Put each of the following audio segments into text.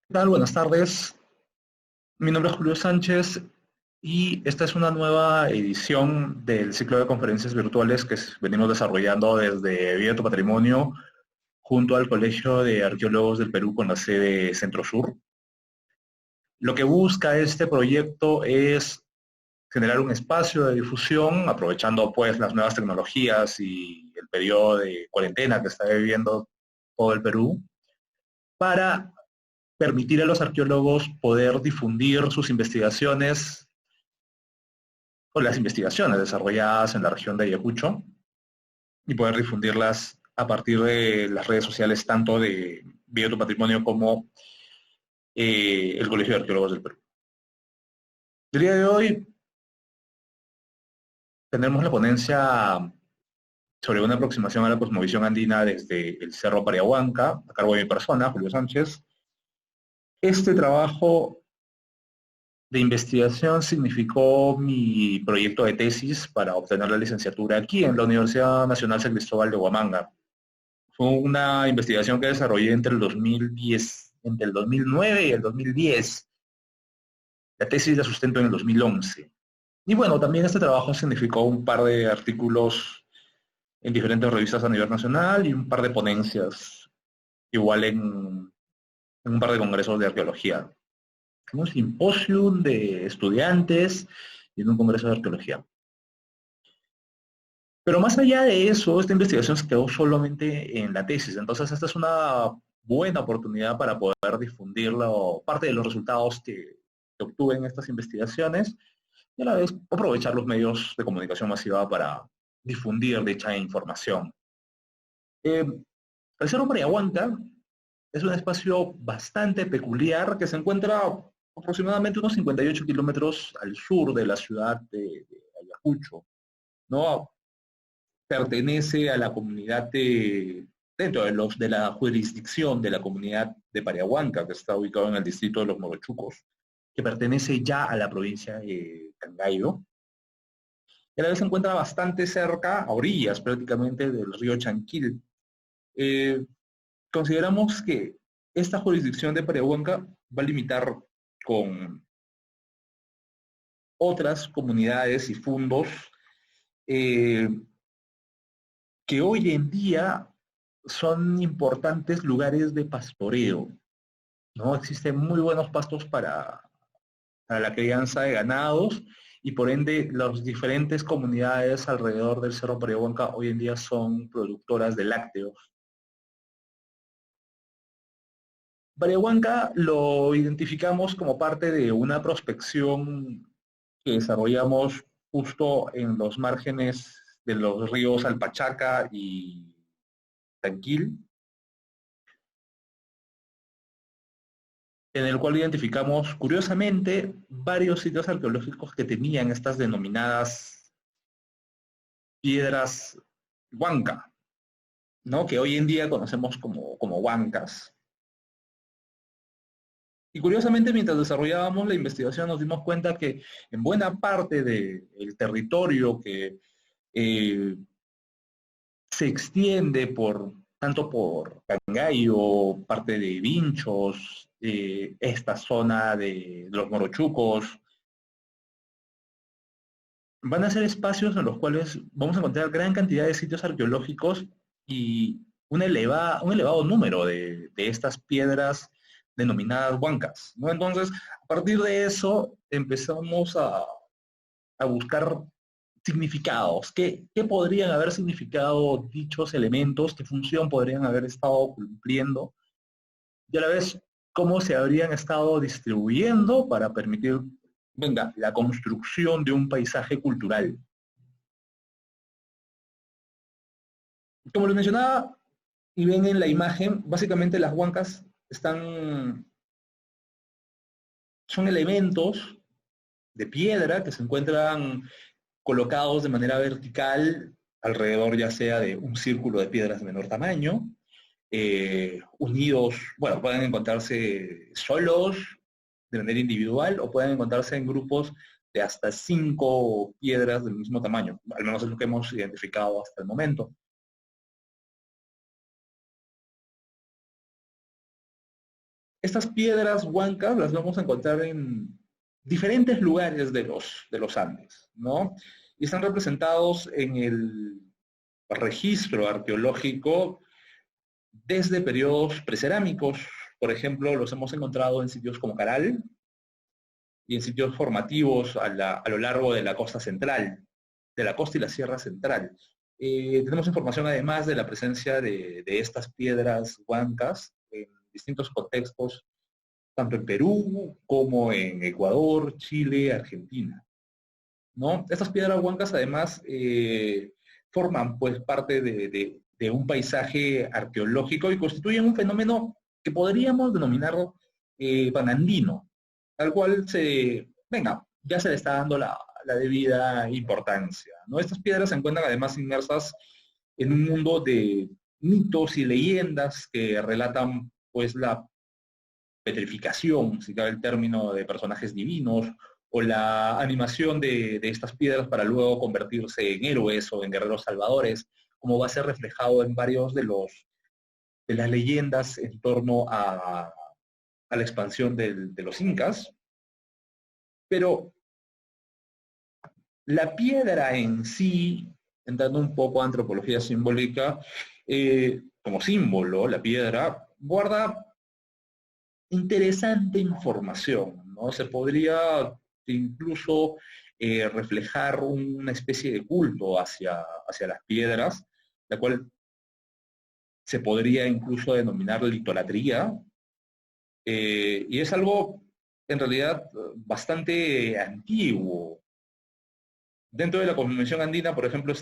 ¿Qué tal? Buenas tardes. Mi nombre es Julio Sánchez y esta es una nueva edición del ciclo de conferencias virtuales que venimos desarrollando desde Vida tu Patrimonio junto al Colegio de Arqueólogos del Perú con la sede Centro Sur. Lo que busca este proyecto es generar un espacio de difusión, aprovechando pues las nuevas tecnologías y el periodo de cuarentena que está viviendo todo el Perú, para permitir a los arqueólogos poder difundir sus investigaciones o las investigaciones desarrolladas en la región de Ayacucho y poder difundirlas a partir de las redes sociales tanto de Viva tu Patrimonio como el Colegio de Arqueólogos del Perú. El día de hoy tendremos la ponencia sobre una aproximación a la cosmovisión andina desde el Cerro Pariahuanca, a cargo de mi persona, Julio Sánchez. Este trabajo de investigación significó mi proyecto de tesis para obtener la licenciatura aquí en la Universidad Nacional San Cristóbal de Huamanga. Fue una investigación que desarrollé entre el 2009 y el 2010. La tesis la sustento en el 2011. Y bueno, también este trabajo significó un par de artículos en diferentes revistas a nivel nacional y un par de ponencias, igual en un par de congresos de arqueología. En un simposium de estudiantes y en un congreso de arqueología. Pero más allá de eso, esta investigación se quedó solamente en la tesis. Entonces, esta es una buena oportunidad para poder difundirla o parte de los resultados que obtuve en estas investigaciones y a la vez aprovechar los medios de comunicación masiva para difundir dicha información. El Cerro Pariahuanca es un espacio bastante peculiar que se encuentra aproximadamente unos 58 kilómetros al sur de la ciudad de Ayacucho, ¿no? Pertenece a la comunidad dentro de la jurisdicción de la comunidad de Pariahuanca, que está ubicado en el distrito de los Morochucos, que pertenece ya a la provincia de Cangallo. Y a la vez se encuentra bastante cerca, a orillas prácticamente, del río Chanquil. Eh, Consideramos que esta jurisdicción de Pariahuanca va a limitar con otras comunidades y fundos eh, que hoy en día son importantes lugares de pastoreo, ¿no? Existen muy buenos pastos para la crianza de ganados y por ende las diferentes comunidades alrededor del Cerro Pariahuanca hoy en día son productoras de lácteos. Pariahuanca lo identificamos como parte de una prospección que desarrollamos justo en los márgenes de los ríos Alpachaca y Tanquil, en el cual identificamos curiosamente varios sitios arqueológicos que tenían estas denominadas piedras huanca, ¿no? Que hoy en día conocemos como huancas. Y curiosamente, mientras desarrollábamos la investigación, nos dimos cuenta que en buena parte del territorio que eh, se extiende tanto por Cangallo, parte de Vinchos, esta zona de los Morochucos, van a ser espacios en los cuales vamos a encontrar gran cantidad de sitios arqueológicos y un elevado número de estas piedras denominadas huancas, ¿no? Entonces, a partir de eso empezamos a buscar significados. ¿Qué podrían haber significado dichos elementos? ¿Qué función podrían haber estado cumpliendo? Y a la vez, ¿cómo se habrían estado distribuyendo para permitir, venga, la construcción de un paisaje cultural? Como les mencionaba, y ven en la imagen, básicamente las huancas son elementos de piedra que se encuentran colocados de manera vertical alrededor ya sea de un círculo de piedras de menor tamaño, unidos, bueno, pueden encontrarse solos de manera individual o pueden encontrarse en grupos de hasta 5 piedras del mismo tamaño, al menos es lo que hemos identificado hasta el momento. Estas piedras huancas las vamos a encontrar en diferentes lugares de los Andes, ¿no? Y están representados en el registro arqueológico desde periodos precerámicos. Por ejemplo, los hemos encontrado en sitios como Caral y en sitios formativos a lo largo de la costa central, de la costa y la sierra central. Tenemos información además de la presencia de estas piedras huancas en distintos contextos, tanto en Perú como en Ecuador, Chile, Argentina, ¿no? Estas piedras huancas además forman pues parte de un paisaje arqueológico y constituyen un fenómeno que podríamos denominarlo panandino, al cual ya se le está dando la debida importancia, ¿no? Estas piedras se encuentran además inmersas en un mundo de mitos y leyendas que relatan pues la petrificación, si cabe el término, de personajes divinos, o la animación de estas piedras para luego convertirse en héroes o en guerreros salvadores, como va a ser reflejado en varios de las leyendas en torno a la expansión de los incas. Pero la piedra en sí, entrando un poco a antropología simbólica, como símbolo, la piedra guarda interesante información, ¿no? Se podría incluso reflejar una especie de culto hacia las piedras, la cual se podría incluso denominar litolatría, y es algo en realidad bastante antiguo. Dentro de la Convención Andina, por ejemplo,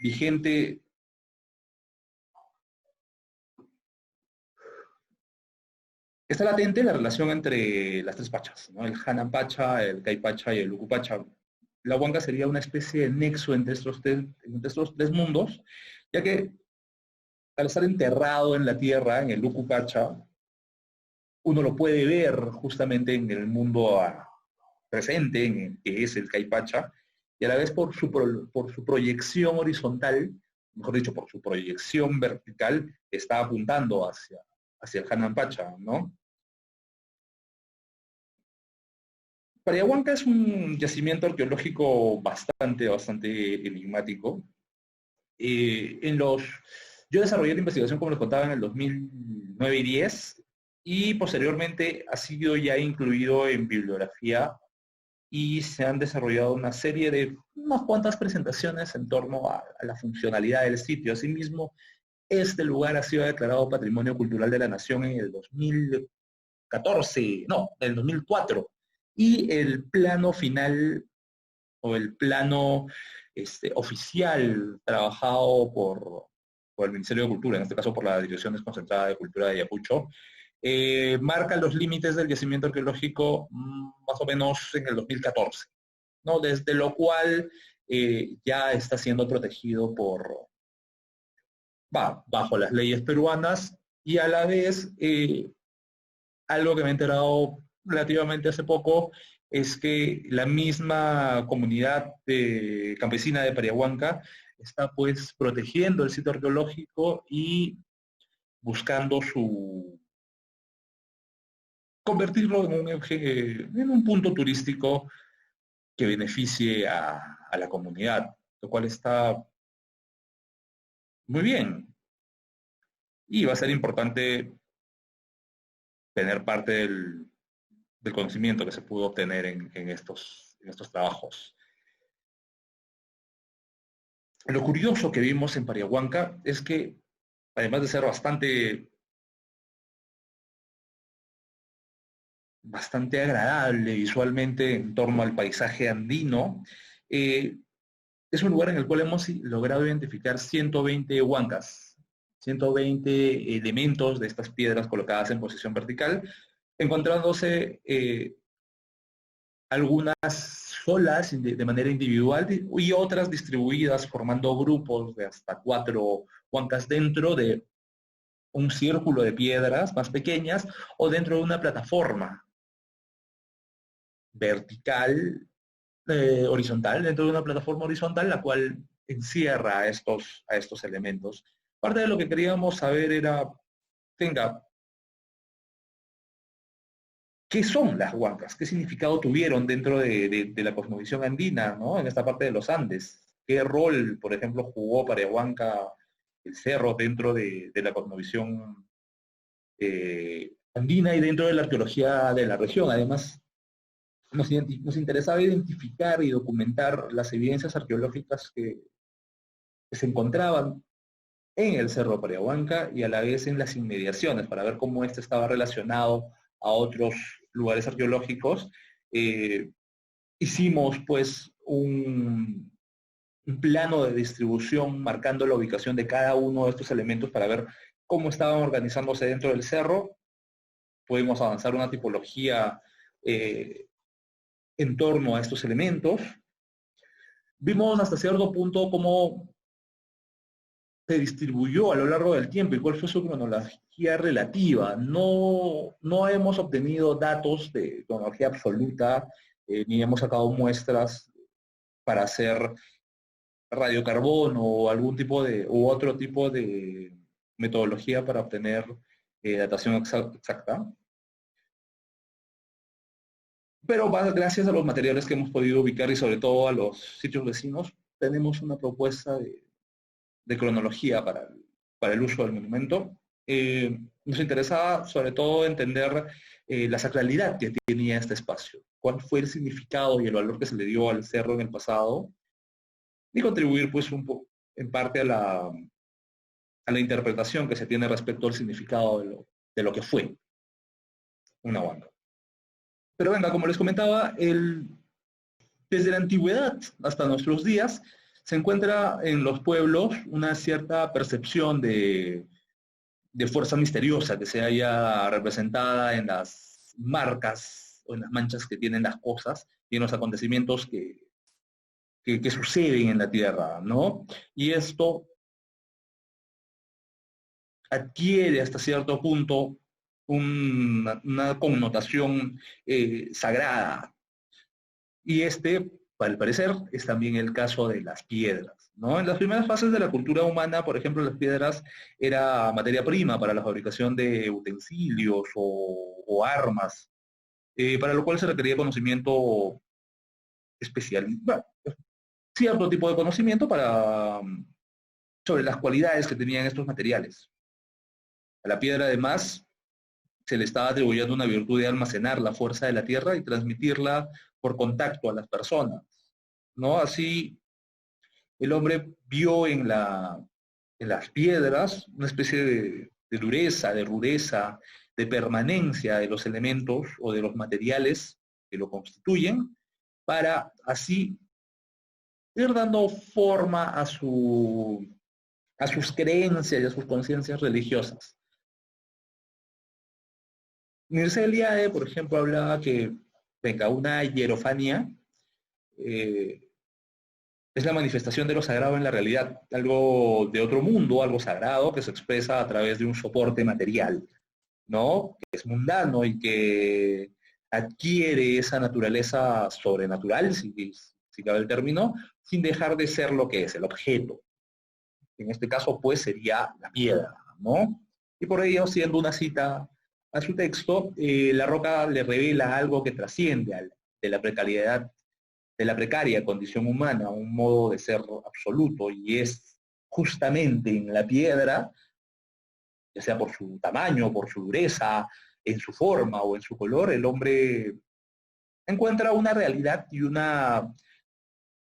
vigente. Está latente la relación entre las tres pachas, ¿no? El Hanan Pacha, el Kai Pacha y el Uku Pacha. La Huanca sería una especie de nexo entre estos tres mundos, ya que al estar enterrado en la tierra, en el Uku Pacha, uno lo puede ver justamente en el mundo presente, que es el Kai Pacha, y a la vez por su proyección horizontal, mejor dicho, por su proyección vertical, está apuntando hacia el Hanan Pacha, ¿no? Pariahuanca es un yacimiento arqueológico bastante enigmático. Yo desarrollé la investigación, como les contaba, en el 2009 y 10, y posteriormente ha sido ya incluido en bibliografía y se han desarrollado una serie de unas cuantas presentaciones en torno a la funcionalidad del sitio. Asimismo, este lugar ha sido declarado Patrimonio Cultural de la Nación en el 2014, no, en el 2004. Y el plano final o el plano oficial trabajado por el Ministerio de Cultura, en este caso por la Dirección Desconcentrada de Cultura de Ayacucho, marca los límites del yacimiento arqueológico más o menos en el 2014, ¿no? Desde lo cual ya está siendo protegido bajo las leyes peruanas, y a la vez algo que me he enterado relativamente hace poco es que la misma comunidad campesina de Pariahuanca está pues protegiendo el sitio arqueológico y buscando convertirlo en un punto turístico que beneficie a la comunidad, lo cual está muy bien. Y va a ser importante tener parte del conocimiento que se pudo obtener en estos trabajos. Lo curioso que vimos en Pariahuanca es que, además de ser bastante agradable visualmente en torno al paisaje andino, es un lugar en el cual hemos logrado identificar 120 huancas, 120 elementos de estas piedras colocadas en posición vertical, encontrándose algunas solas de manera individual y otras distribuidas formando grupos de hasta 4 huancas dentro de un círculo de piedras más pequeñas o dentro de una plataforma vertical, horizontal, dentro de una plataforma horizontal, la cual encierra a estos elementos. Parte de lo que queríamos saber era tenga qué son las huancas, qué significado tuvieron dentro de la cosmovisión andina, ¿no? En esta parte de los Andes. ¿Qué rol, por ejemplo, jugó para Huanca el cerro dentro de la cosmovisión andina y dentro de la arqueología de la región? Además, nos interesaba identificar y documentar las evidencias arqueológicas que se encontraban en el Cerro Parahuanca y a la vez en las inmediaciones, para ver cómo este estaba relacionado a otros lugares arqueológicos. Eh, Hicimos pues un plano de distribución marcando la ubicación de cada uno de estos elementos para ver cómo estaban organizándose dentro del cerro. Pudimos avanzar una tipología en torno a estos elementos. Vimos hasta cierto punto cómo se distribuyó a lo largo del tiempo y cuál fue su cronología relativa. No hemos obtenido datos de cronología absoluta, ni hemos sacado muestras para hacer radiocarbono o algún tipo u otro tipo de metodología para obtener datación exacta. Pero gracias a los materiales que hemos podido ubicar y sobre todo a los sitios vecinos, tenemos una propuesta de cronología para el uso del monumento. Nos interesaba sobre todo entender la sacralidad que tenía este espacio, cuál fue el significado y el valor que se le dio al cerro en el pasado, y contribuir pues un poco en parte a la interpretación que se tiene respecto al significado de lo que fue una huanca. Pero venga, como les comentaba, desde la antigüedad hasta nuestros días, se encuentra en los pueblos una cierta percepción de fuerza misteriosa que se haya representada en las marcas o en las manchas que tienen las cosas y en los acontecimientos que suceden en la Tierra, ¿no? Y esto adquiere hasta cierto punto una connotación sagrada. Y al parecer, es también el caso de las piedras, ¿no? En las primeras fases de la cultura humana, por ejemplo, las piedras era materia prima para la fabricación de utensilios o armas, para lo cual se requería conocimiento especial, bueno, cierto tipo de conocimiento sobre las cualidades que tenían estos materiales. A la piedra, además, se le estaba atribuyendo una virtud de almacenar la fuerza de la tierra y transmitirla por contacto a las personas, ¿no? Así, el hombre vio en las piedras una especie de dureza, de rudeza, de permanencia de los elementos o de los materiales que lo constituyen, para así ir dando forma a sus creencias y a sus conciencias religiosas. Mircea Eliade, por ejemplo, hablaba que, venga, una hierofanía es la manifestación de lo sagrado en la realidad, algo de otro mundo, algo sagrado que se expresa a través de un soporte material, ¿no? Que es mundano y que adquiere esa naturaleza sobrenatural, si cabe el término, sin dejar de ser lo que es, el objeto. En este caso, pues, sería la piedra, ¿no? Y por ello, siendo una cita a su texto, la roca le revela algo que trasciende de la precariedad, de la precaria condición humana, un modo de ser absoluto, y es justamente en la piedra, ya sea por su tamaño, por su dureza, en su forma o en su color, el hombre encuentra una realidad y una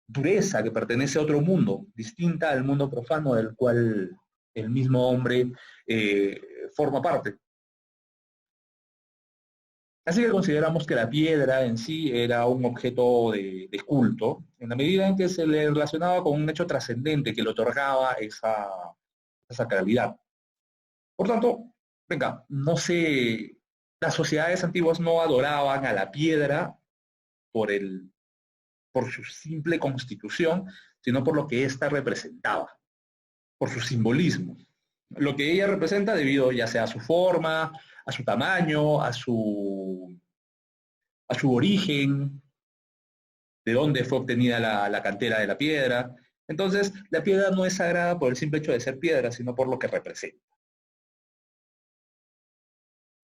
dureza que pertenece a otro mundo, distinta al mundo profano del cual el mismo hombre forma parte. Así que consideramos que la piedra en sí era un objeto de culto, en la medida en que se le relacionaba con un hecho trascendente que le otorgaba esa sacralidad. Por tanto, venga, no sé, las sociedades antiguas no adoraban a la piedra por, por su simple constitución, sino por lo que ésta representaba, por su simbolismo. Lo que ella representa debido ya sea a su forma, a su tamaño, a su origen, de dónde fue obtenida la cantera de la piedra. Entonces, la piedra no es sagrada por el simple hecho de ser piedra, sino por lo que representa.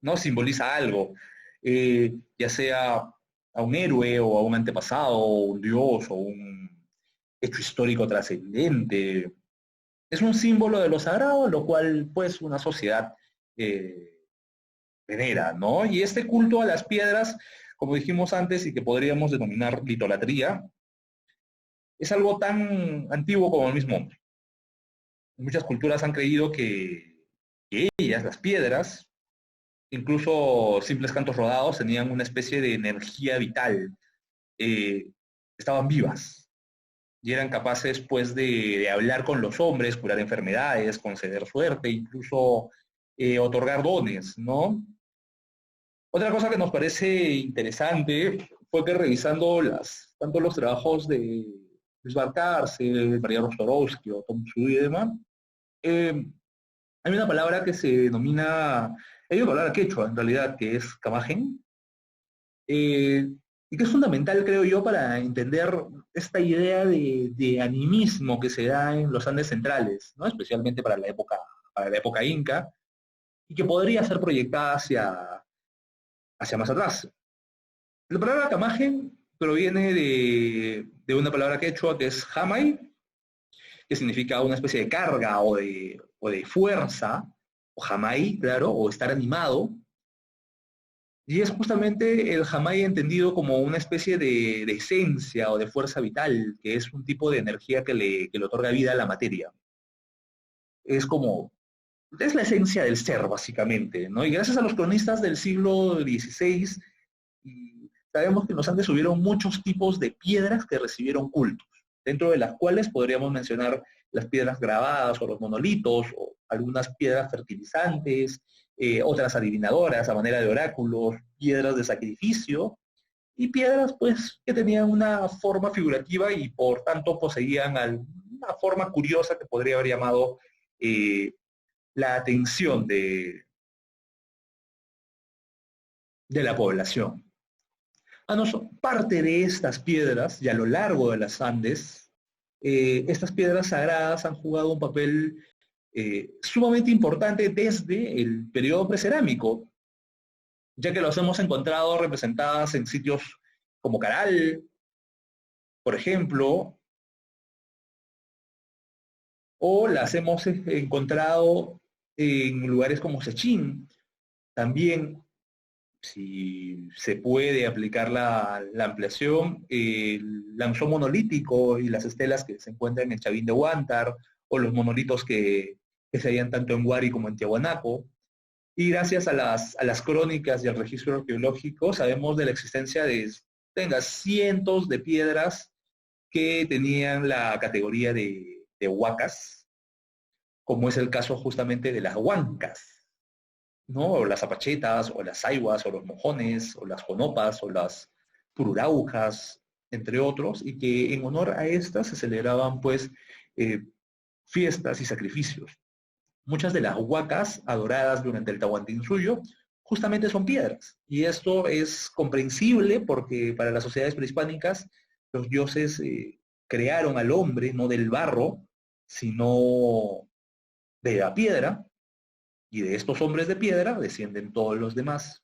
¿no? Simboliza algo, ya sea a un héroe o a un antepasado, o un dios o un hecho histórico trascendente. Es un símbolo de lo sagrado, lo cual pues una sociedad eh, venera, ¿no? Y este culto a las piedras, como dijimos antes y que podríamos denominar litolatría, es algo tan antiguo como el mismo hombre. Muchas culturas han creído que ellas, las piedras, incluso simples cantos rodados, tenían una especie de energía vital, eh, estaban vivas y eran capaces pues de hablar con los hombres, curar enfermedades, conceder suerte, incluso otorgar dones, ¿no? Otra cosa que nos parece interesante fue que revisando tanto los trabajos de Luis Barcarce, María Rostorowski o Tom Schuydeman, hay una palabra que se denomina, hay una palabra quechua en realidad, que es camagen, y que es fundamental, creo yo, para entender esta idea de animismo que se da en los Andes centrales, ¿no? Especialmente para la época inca, y que podría ser proyectada hacia más atrás. La palabra camagen proviene de una palabra quechua que es jamay, que significa una especie de carga o de fuerza, o jamay, claro, o estar animado. Y es justamente el jamay entendido como una especie de esencia o de fuerza vital, que es un tipo de energía que le otorga vida a la materia. Es como, es la esencia del ser, básicamente, ¿no? Y gracias a los cronistas del siglo XVI, y sabemos que en los Andes hubieron muchos tipos de piedras que recibieron cultos, dentro de las cuales podríamos mencionar las piedras grabadas o los monolitos, o algunas piedras fertilizantes, otras adivinadoras a manera de oráculos, piedras de sacrificio, y piedras pues que tenían una forma figurativa y por tanto poseían una forma curiosa que podría haber llamado la atención de la población. Parte de estas piedras, y a lo largo de las Andes, estas piedras sagradas han jugado un papel sumamente importante desde el periodo precerámico, ya que los hemos encontrado representadas en sitios como Caral, por ejemplo, o las hemos encontrado en lugares como Sechín, también si se puede aplicar la ampliación, el lanzón monolítico y las estelas que se encuentran en Chavín de Huántar, o los monolitos que se hallan tanto en Huari como en Tiahuanaco. Y gracias a las crónicas y al registro arqueológico, sabemos de la existencia de cientos de piedras que tenían la categoría de huacas, como es el caso justamente de las huancas, ¿no? O las apachetas, o las aiguas, o los mojones, o las jonopas, o las pururaujas, entre otros, y que en honor a estas se celebraban, pues, eh, fiestas y sacrificios. Muchas de las huacas adoradas durante el Tahuantinsuyo justamente son piedras, y esto es comprensible porque para las sociedades prehispánicas los dioses crearon al hombre no del barro, sino de la piedra, y de estos hombres de piedra descienden todos los demás.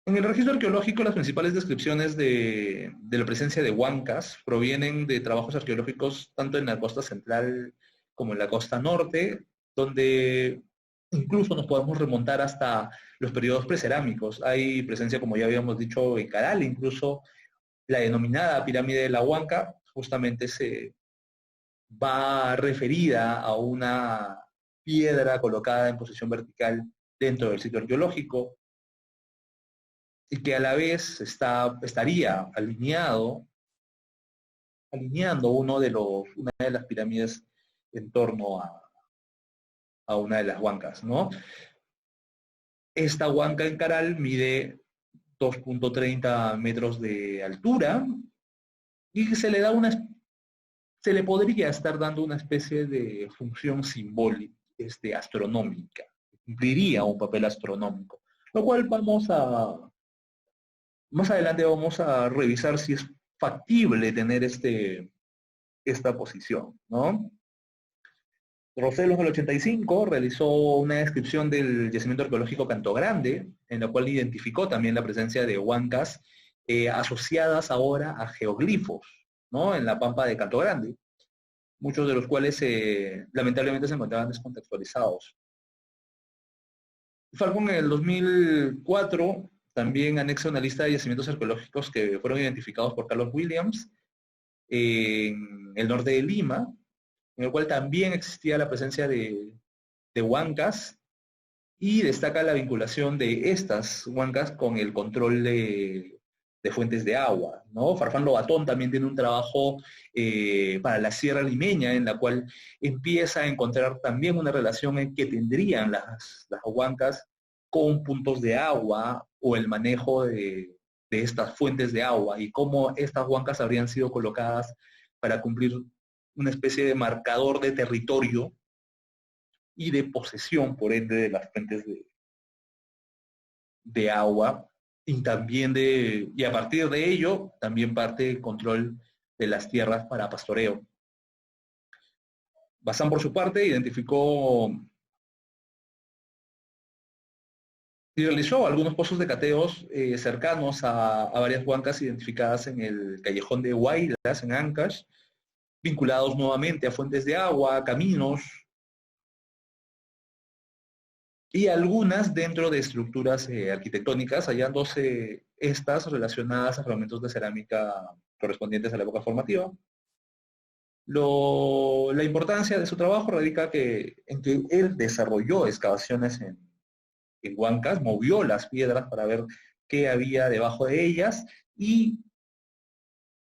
En el registro arqueológico, las principales descripciones de la presencia de huancas provienen de trabajos arqueológicos tanto en la costa central como en la costa norte, donde incluso nos podemos remontar hasta los periodos precerámicos. Hay presencia, como ya habíamos dicho, en Caral, incluso la denominada pirámide de la Huanca justamente se va referida a una piedra colocada en posición vertical dentro del sitio arqueológico y que a la vez estaría alineando una de las pirámides en torno a una de las huancas, ¿no? Esta huanca en Caral mide 2.30 metros de altura y se le podría estar dando una especie de función simbólica, astronómica, cumpliría un papel astronómico, lo cual más adelante vamos a revisar si es factible tener esta posición, ¿no? Roselos en el 85 realizó una descripción del yacimiento arqueológico Canto Grande, en la cual identificó también la presencia de huancas asociadas ahora a geoglifos, ¿no? En la pampa de Canto Grande, muchos de los cuales lamentablemente se encontraban descontextualizados. Falcon en el 2004 también anexa una lista de yacimientos arqueológicos que fueron identificados por Carlos Williams en el norte de Lima, en el cual también existía la presencia de huancas, y destaca la vinculación de estas huancas con el control de fuentes de agua, ¿no? Farfán Lobatón también tiene un trabajo para la Sierra Limeña, en la cual empieza a encontrar también una relación en que tendrían las huancas con puntos de agua o el manejo de estas fuentes de agua, y cómo estas huancas habrían sido colocadas para cumplir una especie de marcador de territorio y de posesión, por ende, de las fuentes de agua, y también y a partir de ello, también parte el control de las tierras para pastoreo. Bazán, por su parte, identificó y realizó algunos pozos de cateos cercanos a varias huancas identificadas en el callejón de Huaylas, en Ancash, vinculados nuevamente a fuentes de agua, caminos, y algunas dentro de estructuras arquitectónicas, hallándose estas relacionadas a fragmentos de cerámica correspondientes a la época formativa. La importancia de su trabajo radica en que él desarrolló excavaciones en huancas, movió las piedras para ver qué había debajo de ellas, y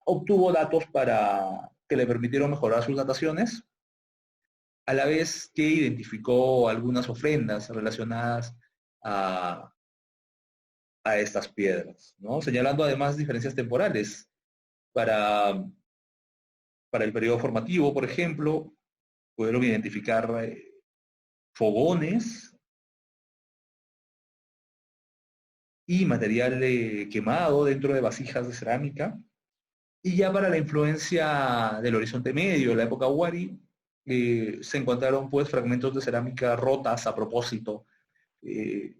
obtuvo datos que le permitieron mejorar sus dataciones, a la vez que identificó algunas ofrendas relacionadas a, a estas piedras, ¿no? Señalando además diferencias temporales. Para, para el periodo formativo, por ejemplo, pudieron identificar fogones y material quemado dentro de vasijas de cerámica. Y ya para la influencia del Oriente Medio, la época Wari, se encontraron pues fragmentos de cerámica rotas a propósito, eh,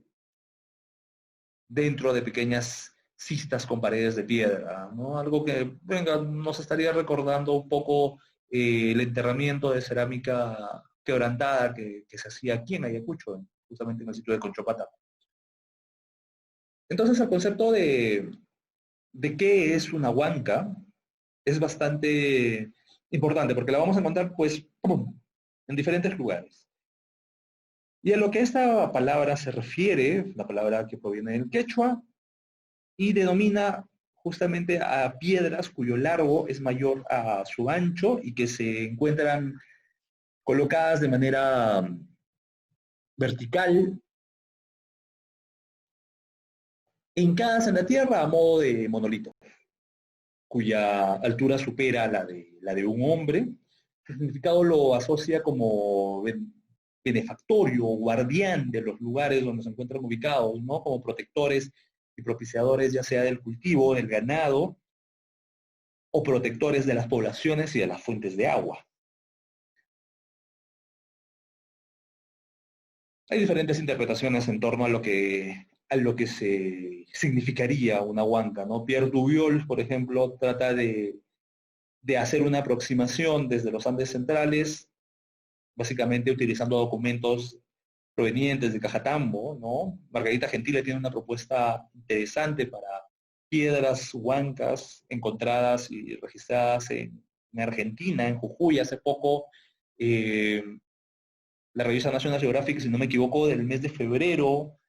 dentro de pequeñas cistas con paredes de piedra, ¿no? Algo que, venga, nos estaría recordando un poco el enterramiento de cerámica quebrantada que se hacía aquí en Ayacucho, justamente en el sitio de Conchopata. Entonces el concepto de qué es una huanca es bastante importante, porque la vamos a encontrar pues ¡pum!, en diferentes lugares. Y a lo que esta palabra se refiere, la palabra que proviene del quechua, y denomina justamente a piedras cuyo largo es mayor a su ancho y que se encuentran colocadas de manera vertical, hincadas en la tierra a modo de monolito, cuya altura supera la de un hombre. El significado lo asocia como benefactorio o guardián de los lugares donde se encuentran ubicados, ¿no? Como protectores y propiciadores, ya sea del cultivo, del ganado, o protectores de las poblaciones y de las fuentes de agua. Hay diferentes interpretaciones en torno a lo que se significaría una huanca, ¿no? Pierre Dubiol, por ejemplo, trata de hacer una aproximación desde los Andes centrales, básicamente utilizando documentos provenientes de Cajatambo, ¿no? Margarita Gentile tiene una propuesta interesante para piedras huancas encontradas y registradas en Argentina, en Jujuy, hace poco. La revista National Geographic, si no me equivoco, del mes de febrero,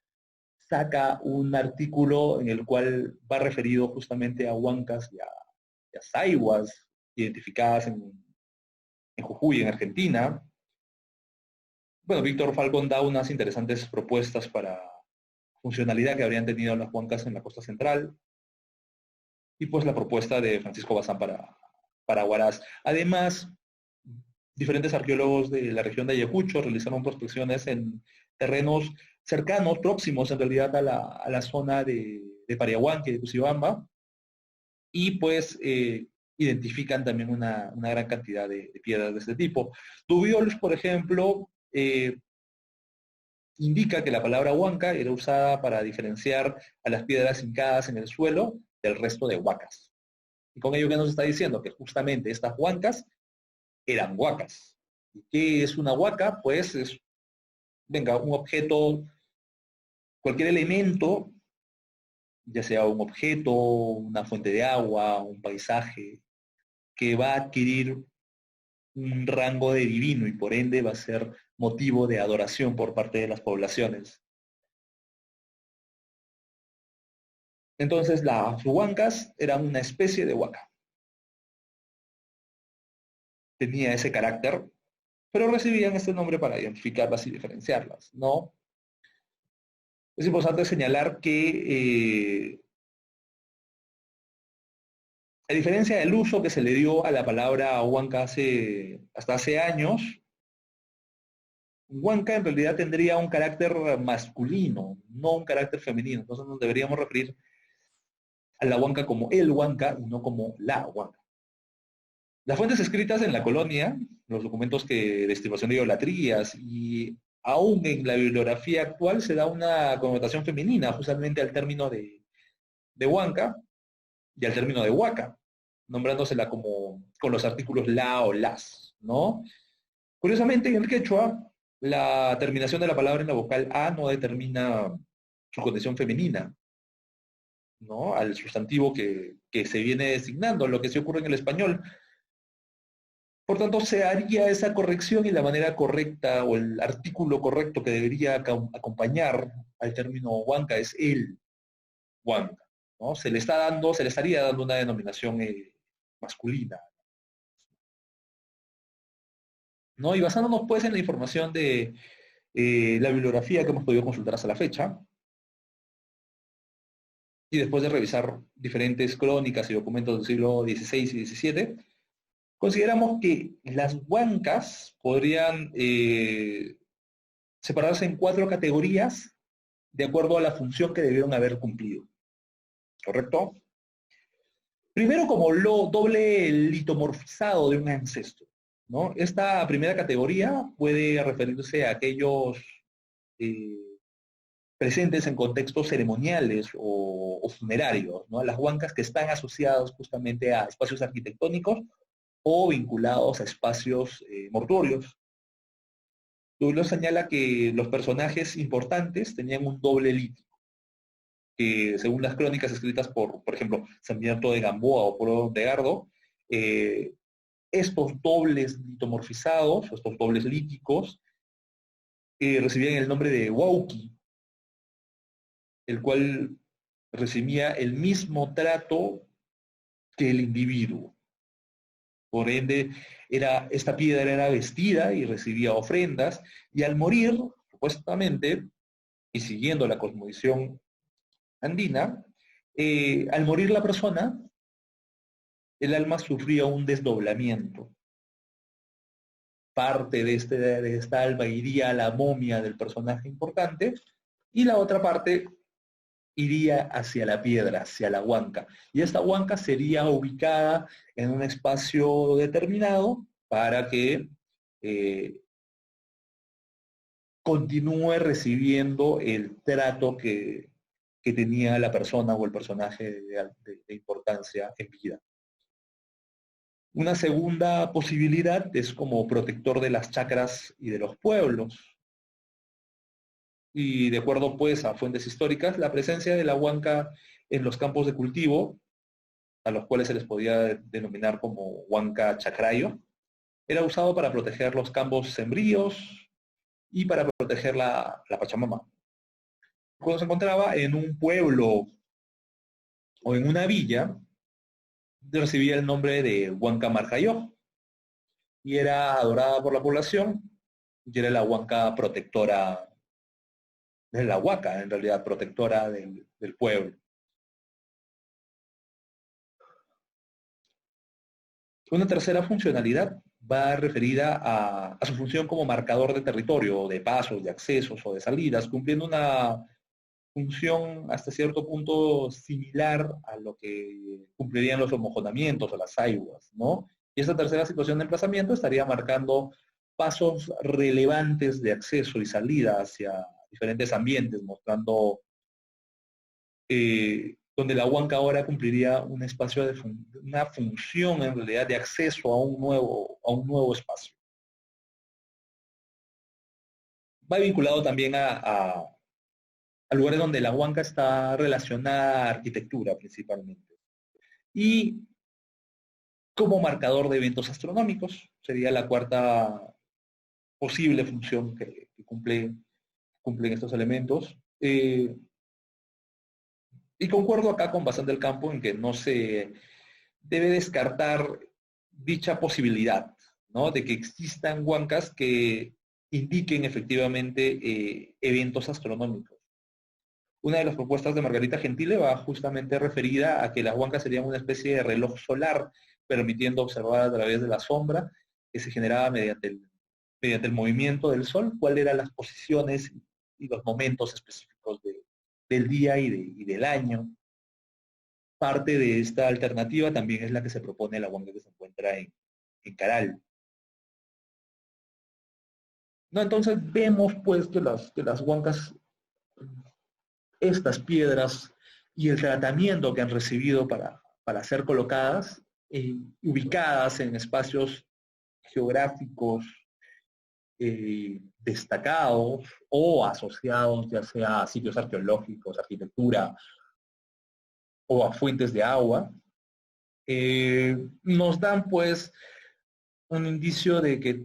saca un artículo en el cual va referido justamente a huancas y a saihuas identificadas en Jujuy, en Argentina. Bueno, Víctor Falcón da unas interesantes propuestas para funcionalidad que habrían tenido las huancas en la costa central, y pues la propuesta de Francisco Bazán para Huaraz. Además, diferentes arqueólogos de la región de Ayacucho realizaron prospecciones en terrenos cercanos, próximos en realidad a la zona de Pariahuanque, de Cusiabamba, y pues identifican también una gran cantidad de piedras de este tipo. Dubiols, por ejemplo, indica que la palabra huanca era usada para diferenciar a las piedras hincadas en el suelo del resto de huacas. Y con ello, ¿qué nos está diciendo? Que justamente estas huancas eran huacas. ¿Y qué es una huaca? Pues es, venga, un objeto, cualquier elemento, ya sea un objeto, una fuente de agua, un paisaje, que va a adquirir un rango de divino y por ende va a ser motivo de adoración por parte de las poblaciones. Entonces las huancas eran una especie de huaca. Tenía ese carácter, pero recibían este nombre para identificarlas y diferenciarlas, ¿no? Es importante señalar que, a diferencia del uso que se le dio a la palabra huanca hasta hace años, huanca en realidad tendría un carácter masculino, no un carácter femenino. Entonces nos deberíamos referir a la huanca como el huanca y no como la huanca. Las fuentes escritas en la colonia, los documentos de estimación de idolatrías y aún en la bibliografía actual se da una connotación femenina justamente al término de huanca y al término de huaca, nombrándosela como con los artículos la o las, ¿no? Curiosamente, en el quechua, la terminación de la palabra en la vocal a no determina su condición femenina, ¿no? Al sustantivo que se viene designando, lo que sí ocurre en el español. Por tanto, se haría esa corrección y la manera correcta o el artículo correcto que debería acompañar al término huanca es el huanca, ¿no? Se le estaría dando una denominación masculina, ¿no? Y basándonos pues en la información de la bibliografía que hemos podido consultar hasta la fecha, y después de revisar diferentes crónicas y documentos del siglo XVI y XVII, consideramos que las huancas podrían separarse en 4 categorías de acuerdo a la función que debieron haber cumplido. ¿Correcto? Primero, como lo doble litomorfizado de un ancestro, ¿no? Esta primera categoría puede referirse a aquellos eh, presentes en contextos ceremoniales o funerarios, ¿no? Las huancas que están asociados justamente a espacios arquitectónicos o vinculados a espacios mortuorios. Duilo señala que los personajes importantes tenían un doble litio, que según las crónicas escritas por ejemplo, Sarmiento de Gamboa o Polo de Gardo, eh, estos dobles litomorfizados, estos dobles líticos, recibían el nombre de Wauki, el cual recibía el mismo trato que el individuo. Por ende, esta piedra era vestida y recibía ofrendas, y al morir, supuestamente, y siguiendo la cosmovisión andina, al morir la persona, el alma sufría un desdoblamiento. Parte de esta alma iría a la momia del personaje importante, y la otra parte iría hacia la piedra, hacia la huanca. Y esta huanca sería ubicada en un espacio determinado para que continúe recibiendo el trato que tenía la persona o el personaje de importancia en vida. Una segunda posibilidad es como protector de las chacras y de los pueblos. Y de acuerdo pues a fuentes históricas, la presencia de la huanca en los campos de cultivo, a los cuales se les podía denominar como huanca chacrayo, era usado para proteger los campos sembríos y para proteger la Pachamama. Cuando se encontraba en un pueblo o en una villa, recibía el nombre de Huanca Marjayó y era adorada por la población y era la huanca protectora, de la huaca en realidad, protectora del pueblo. Una tercera funcionalidad va referida a su función como marcador de territorio, de pasos, de accesos o de salidas, cumpliendo función hasta cierto punto similar a lo que cumplirían los homojonamientos o las aiguas, ¿no? Y esta tercera situación de emplazamiento estaría marcando pasos relevantes de acceso y salida hacia diferentes ambientes, mostrando donde la huanca ahora cumpliría un espacio de una función en realidad de acceso a un nuevo espacio. Va vinculado también a lugares donde la huanca está relacionada a arquitectura principalmente. Y como marcador de eventos astronómicos, sería la cuarta posible función que cumplen estos elementos. Y concuerdo acá con Bazán del Campo en que no se debe descartar dicha posibilidad, ¿no? De que existan huancas que indiquen efectivamente eventos astronómicos. Una de las propuestas de Margarita Gentile va justamente referida a que las huancas serían una especie de reloj solar, permitiendo observar a través de la sombra que se generaba mediante el movimiento del Sol, cuáles eran las posiciones y los momentos específicos del día y del año. Parte de esta alternativa también es la que se propone la huanca que se encuentra en Caral. No, entonces vemos pues que las huancas, estas piedras y el tratamiento que han recibido para ser colocadas, ubicadas en espacios geográficos destacados o asociados ya sea a sitios arqueológicos, arquitectura o a fuentes de agua, nos dan pues un indicio de que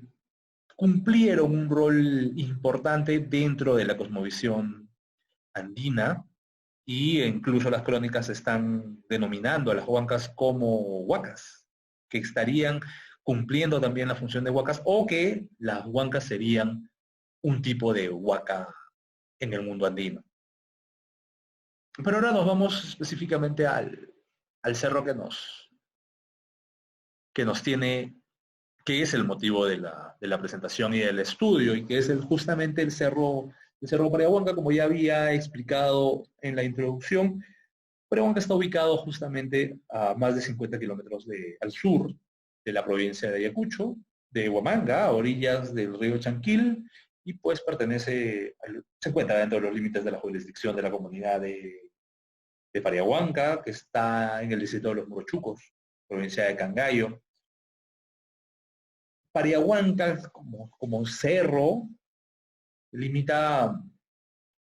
cumplieron un rol importante dentro de la cosmovisión andina y incluso las crónicas están denominando a las huancas como huacas, que estarían cumpliendo también la función de huacas o que las huancas serían un tipo de huaca en el mundo andino. Pero ahora nos vamos específicamente al cerro que nos tiene, que es el motivo de la presentación y del estudio, y que es justamente el cerro Pariahuanca, como ya había explicado en la introducción. Pariahuanca está ubicado justamente a más de 50 kilómetros al sur de la provincia de Ayacucho, de Huamanga, a orillas del río Chanquil, y pues se encuentra dentro de los límites de la jurisdicción de la comunidad de Pariahuanca, que está en el distrito de Los Morochucos, provincia de Cangallo. Pariahuanca, como cerro, limita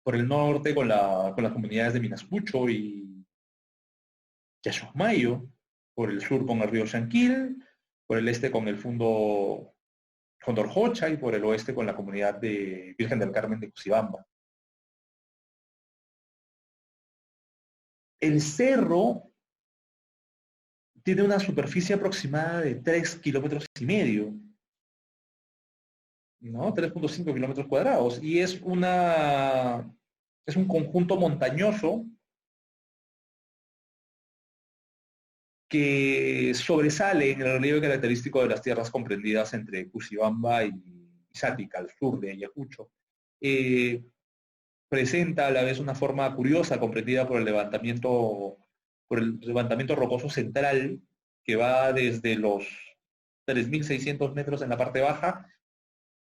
por el norte con las comunidades de Minascucho y Yachosmayo, por el sur con el río Chanquil, por el este con el fundo Condorjocha y por el oeste con la comunidad de Virgen del Carmen de Cuxibamba. El cerro tiene una superficie aproximada de 3,5 kilómetros, ¿no? 3,5 kilómetros cuadrados, y es un conjunto montañoso que sobresale en el relieve característico de las tierras comprendidas entre Cuxibamba y Sática, al sur de Ayacucho. Presenta a la vez una forma curiosa comprendida por el levantamiento rocoso central, que va desde los 3.600 metros en la parte baja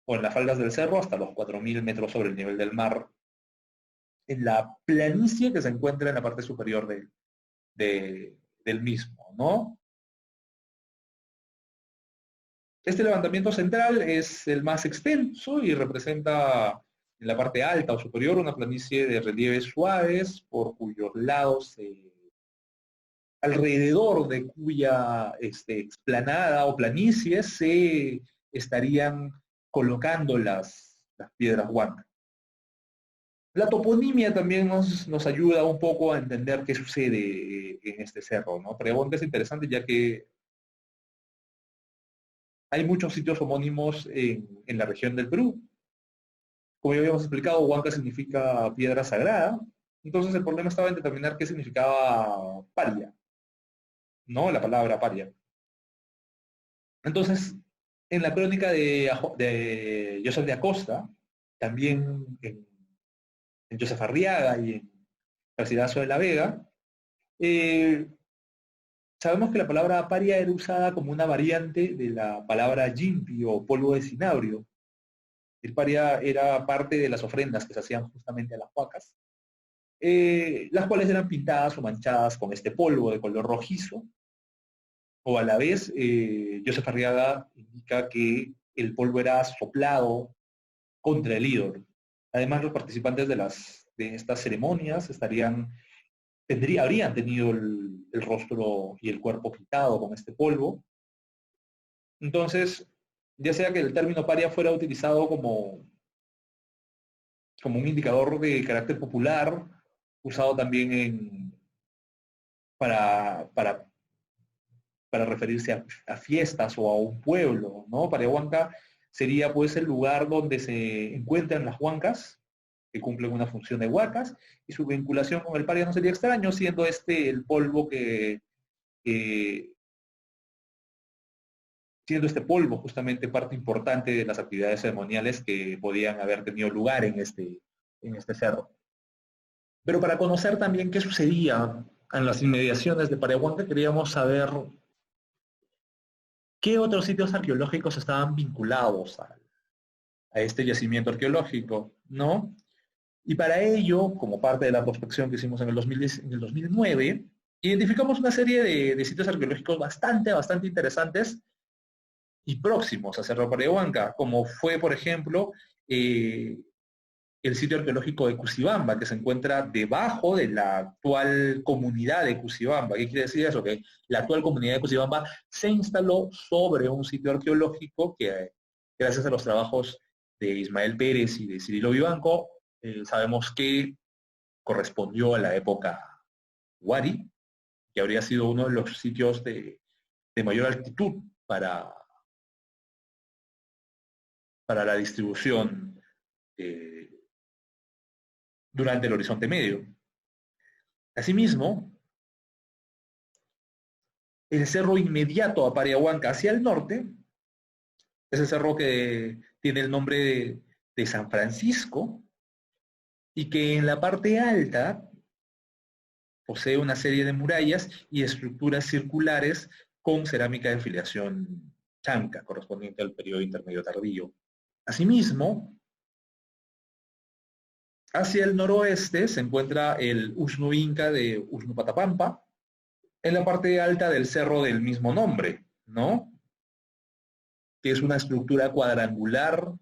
o en las faldas del cerro hasta los 4.000 metros sobre el nivel del mar, en la planicie que se encuentra en la parte superior del mismo, ¿no? Este levantamiento central es el más extenso y representa en la parte alta o superior una planicie de relieves suaves por cuyos lados, alrededor de cuya explanada o planicie se estarían colocando las piedras huancas. La toponimia también nos ayuda un poco a entender qué sucede en este cerro, ¿no? Pariahuanca es interesante ya que hay muchos sitios homónimos en la región del Perú. Como ya habíamos explicado, huanca significa piedra sagrada. Entonces el problema estaba en determinar qué significaba paria, ¿no? La palabra paria. Entonces, en la crónica de Joseph de Acosta, también en Joseph Arriaga y Garcilaso de la Vega. Eh, Sabemos que la palabra paria era usada como una variante de la palabra yimpi o polvo de cinabrio. El paria era parte de las ofrendas que se hacían justamente a las huacas, las cuales eran pintadas o manchadas con este polvo de color rojizo, o a la vez, Joseph Arriaga indica que el polvo era soplado contra el ídolo. Además, los participantes de estas ceremonias habrían tenido el rostro y el cuerpo pintado con este polvo. Entonces, ya sea que el término paria fuera utilizado como un indicador de carácter popular, usado también para, para, para referirse a fiestas o a un pueblo, ¿no? Pariahuanca sería pues el lugar donde se encuentran las huancas, que cumplen una función de huacas, y su vinculación con el paria no sería extraño, siendo este el polvo que siendo este polvo justamente parte importante de las actividades ceremoniales que podían haber tenido lugar en este cerro. Pero para conocer también qué sucedía en las inmediaciones de Pariahuanca, queríamos saber qué otros sitios arqueológicos estaban vinculados a este yacimiento arqueológico, ¿no? Y para ello, como parte de la prospección que hicimos en el 2010, en el 2009, identificamos una serie de sitios arqueológicos bastante interesantes y próximos a Cerro Pariahuanca, como fue, por ejemplo, el sitio arqueológico de Cusibamba, que se encuentra debajo de la actual comunidad de Cusibamba. ¿Qué quiere decir eso? Que la actual comunidad de Cusibamba se instaló sobre un sitio arqueológico que, gracias a los trabajos de Ismael Pérez y de Cirilo Vivanco, sabemos que correspondió a la época Huari, que habría sido uno de los sitios de mayor altitud para la distribución durante el Horizonte Medio. Asimismo, el cerro inmediato a Pariahuanca hacia el norte es el cerro que tiene el nombre de San Francisco y que en la parte alta posee una serie de murallas y estructuras circulares con cerámica de filiación chanca, correspondiente al periodo intermedio tardío. Asimismo, hacia el noroeste se encuentra el Uxnu Inca de Uxnupatapampa, en la parte alta del cerro del mismo nombre, ¿no? Que es una estructura cuadrangular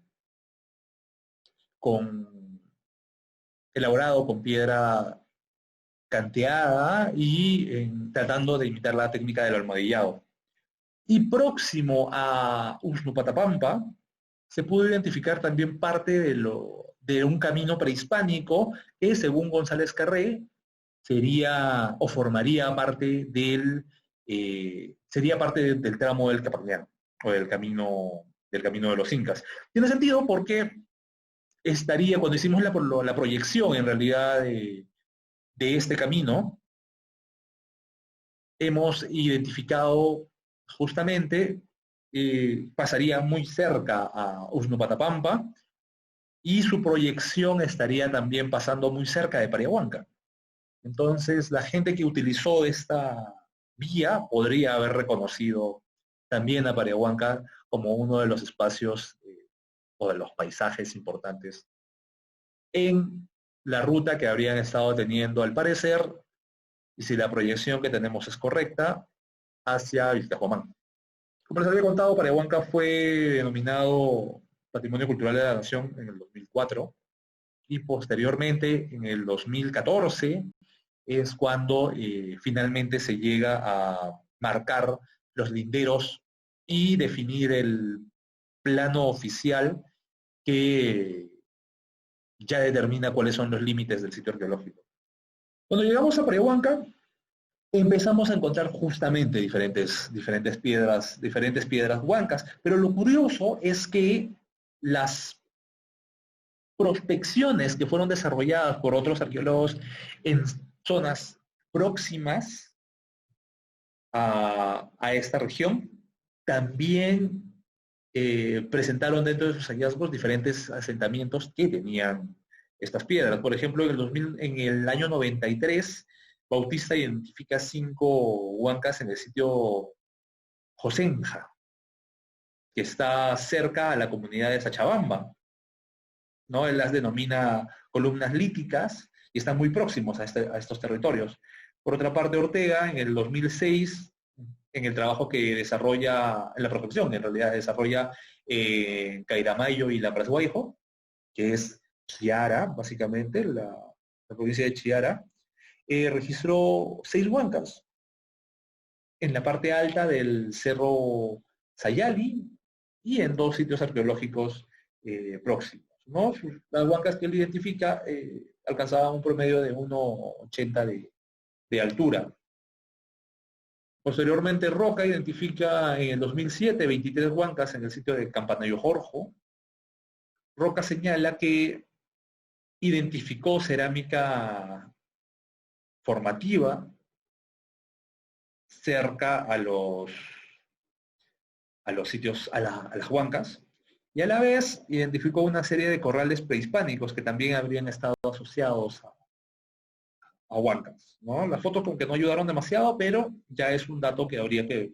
elaborado con piedra canteada y tratando de imitar la técnica del almohadillado. Y próximo a Uxnupatapampa se pudo identificar también parte de un camino prehispánico que, según González Carré, sería o formaría parte sería parte del tramo del Capagliano o del camino de los incas. Tiene sentido porque cuando hicimos la proyección en realidad de este camino, hemos identificado justamente, pasaría muy cerca a Uxnupatapampa y su proyección estaría también pasando muy cerca de Pariahuanca. Entonces, la gente que utilizó esta vía podría haber reconocido también a Pariahuanca como uno de los espacios o de los paisajes importantes en la ruta que habrían estado teniendo, al parecer, y si la proyección que tenemos es correcta, hacia Vilcajomán. Como les había contado, Pariahuanca fue denominado Patrimonio Cultural de la Nación en el 2004 y posteriormente, en el 2014, es cuando finalmente se llega a marcar los linderos y definir el plano oficial que ya determina cuáles son los límites del sitio arqueológico. Cuando llegamos a Pariahuanca, empezamos a encontrar justamente diferentes piedras huancas, pero lo curioso es que las prospecciones que fueron desarrolladas por otros arqueólogos en zonas próximas a esta región también presentaron dentro de sus hallazgos diferentes asentamientos que tenían estas piedras. Por ejemplo, en el año 93, Bautista identifica 5 huancas en el sitio Josenja, que está cerca a la comunidad de Sachabamba, ¿no? Él las denomina columnas líticas y están muy próximos a estos territorios. Por otra parte, Ortega, en el 2006, en el trabajo que desarrolla, en la prospección, en realidad desarrolla en Cairamayo y Lambrasguaijo, que es Chiara, básicamente, la provincia de Chiara, registró 6 huancas en la parte alta del cerro Sayali y en 2 sitios arqueológicos próximos, ¿no? Las huancas que él identifica alcanzaban un promedio de 1,80 de altura. Posteriormente, Roca identifica en el 2007 23 huancas en el sitio de Campanayo Jorjo. Roca señala que identificó cerámica formativa cerca a los sitios, a las huancas, y a la vez identificó una serie de corrales prehispánicos que también habrían estado asociados a huancas, ¿no? Las fotos como que no ayudaron demasiado, pero ya es un dato que habría que,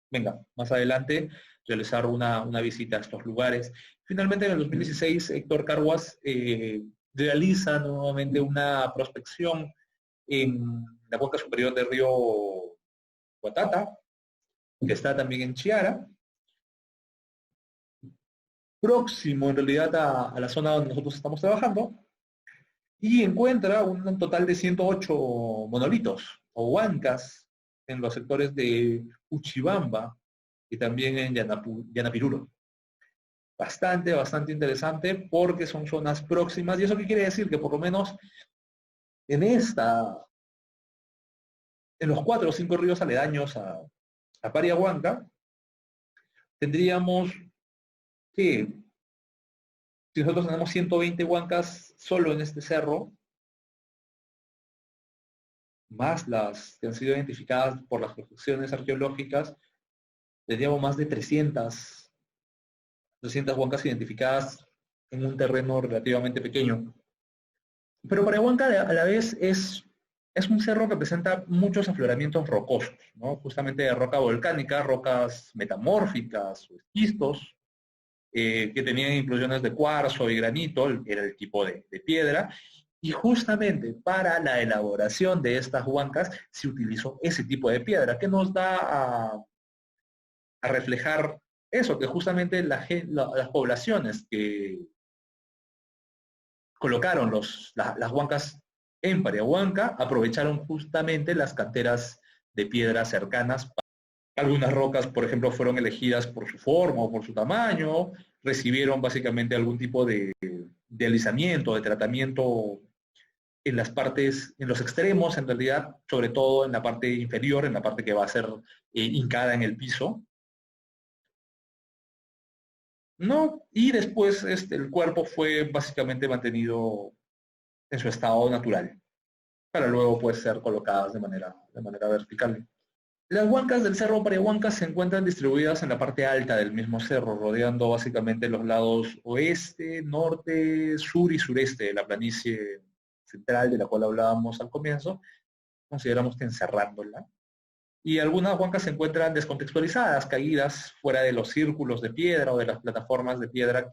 venga, más adelante realizar una visita a estos lugares. Finalmente, en el 2016, Héctor Carhuaz realiza nuevamente una prospección en la cuenca superior del río Guatata, que está también en Chiara, próximo en realidad a la zona donde nosotros estamos trabajando, y encuentra un total de 108 monolitos o huancas en los sectores de Uchibamba y también en Yanapiruro. Bastante interesante porque son zonas próximas. ¿Y eso qué quiere decir? Que por lo menos en en los 4 o 5 ríos aledaños a Pariahuanca, tendríamos que, si nosotros tenemos 120 huancas solo en este cerro, más las que han sido identificadas por las prospecciones arqueológicas, tendríamos más de 300 huancas identificadas en un terreno relativamente pequeño. Pero Pariahuanca a la vez es un cerro que presenta muchos afloramientos rocosos, ¿no? Justamente de roca volcánica, rocas metamórficas, esquistos, que tenían inclusiones de cuarzo y granito, era el tipo de piedra, y justamente para la elaboración de estas huancas se utilizó ese tipo de piedra, que nos da a reflejar eso, que justamente las poblaciones que colocaron las huancas en Pariahuanca aprovecharon justamente las canteras de piedras cercanas. Algunas rocas, por ejemplo, fueron elegidas por su forma o por su tamaño, recibieron básicamente algún tipo de alisamiento, de tratamiento en las partes, en los extremos, en realidad, sobre todo en la parte inferior, en la parte que va a ser hincada en el piso, ¿no? Y después el cuerpo fue básicamente mantenido en su estado natural, para luego pues, ser colocadas de manera vertical. Las huancas del Cerro Pariahuanca se encuentran distribuidas en la parte alta del mismo cerro, rodeando básicamente los lados oeste, norte, sur y sureste de la planicie central de la cual hablábamos al comienzo, consideramos que encerrándola. Y algunas huancas se encuentran descontextualizadas, caídas fuera de los círculos de piedra o de las plataformas de piedra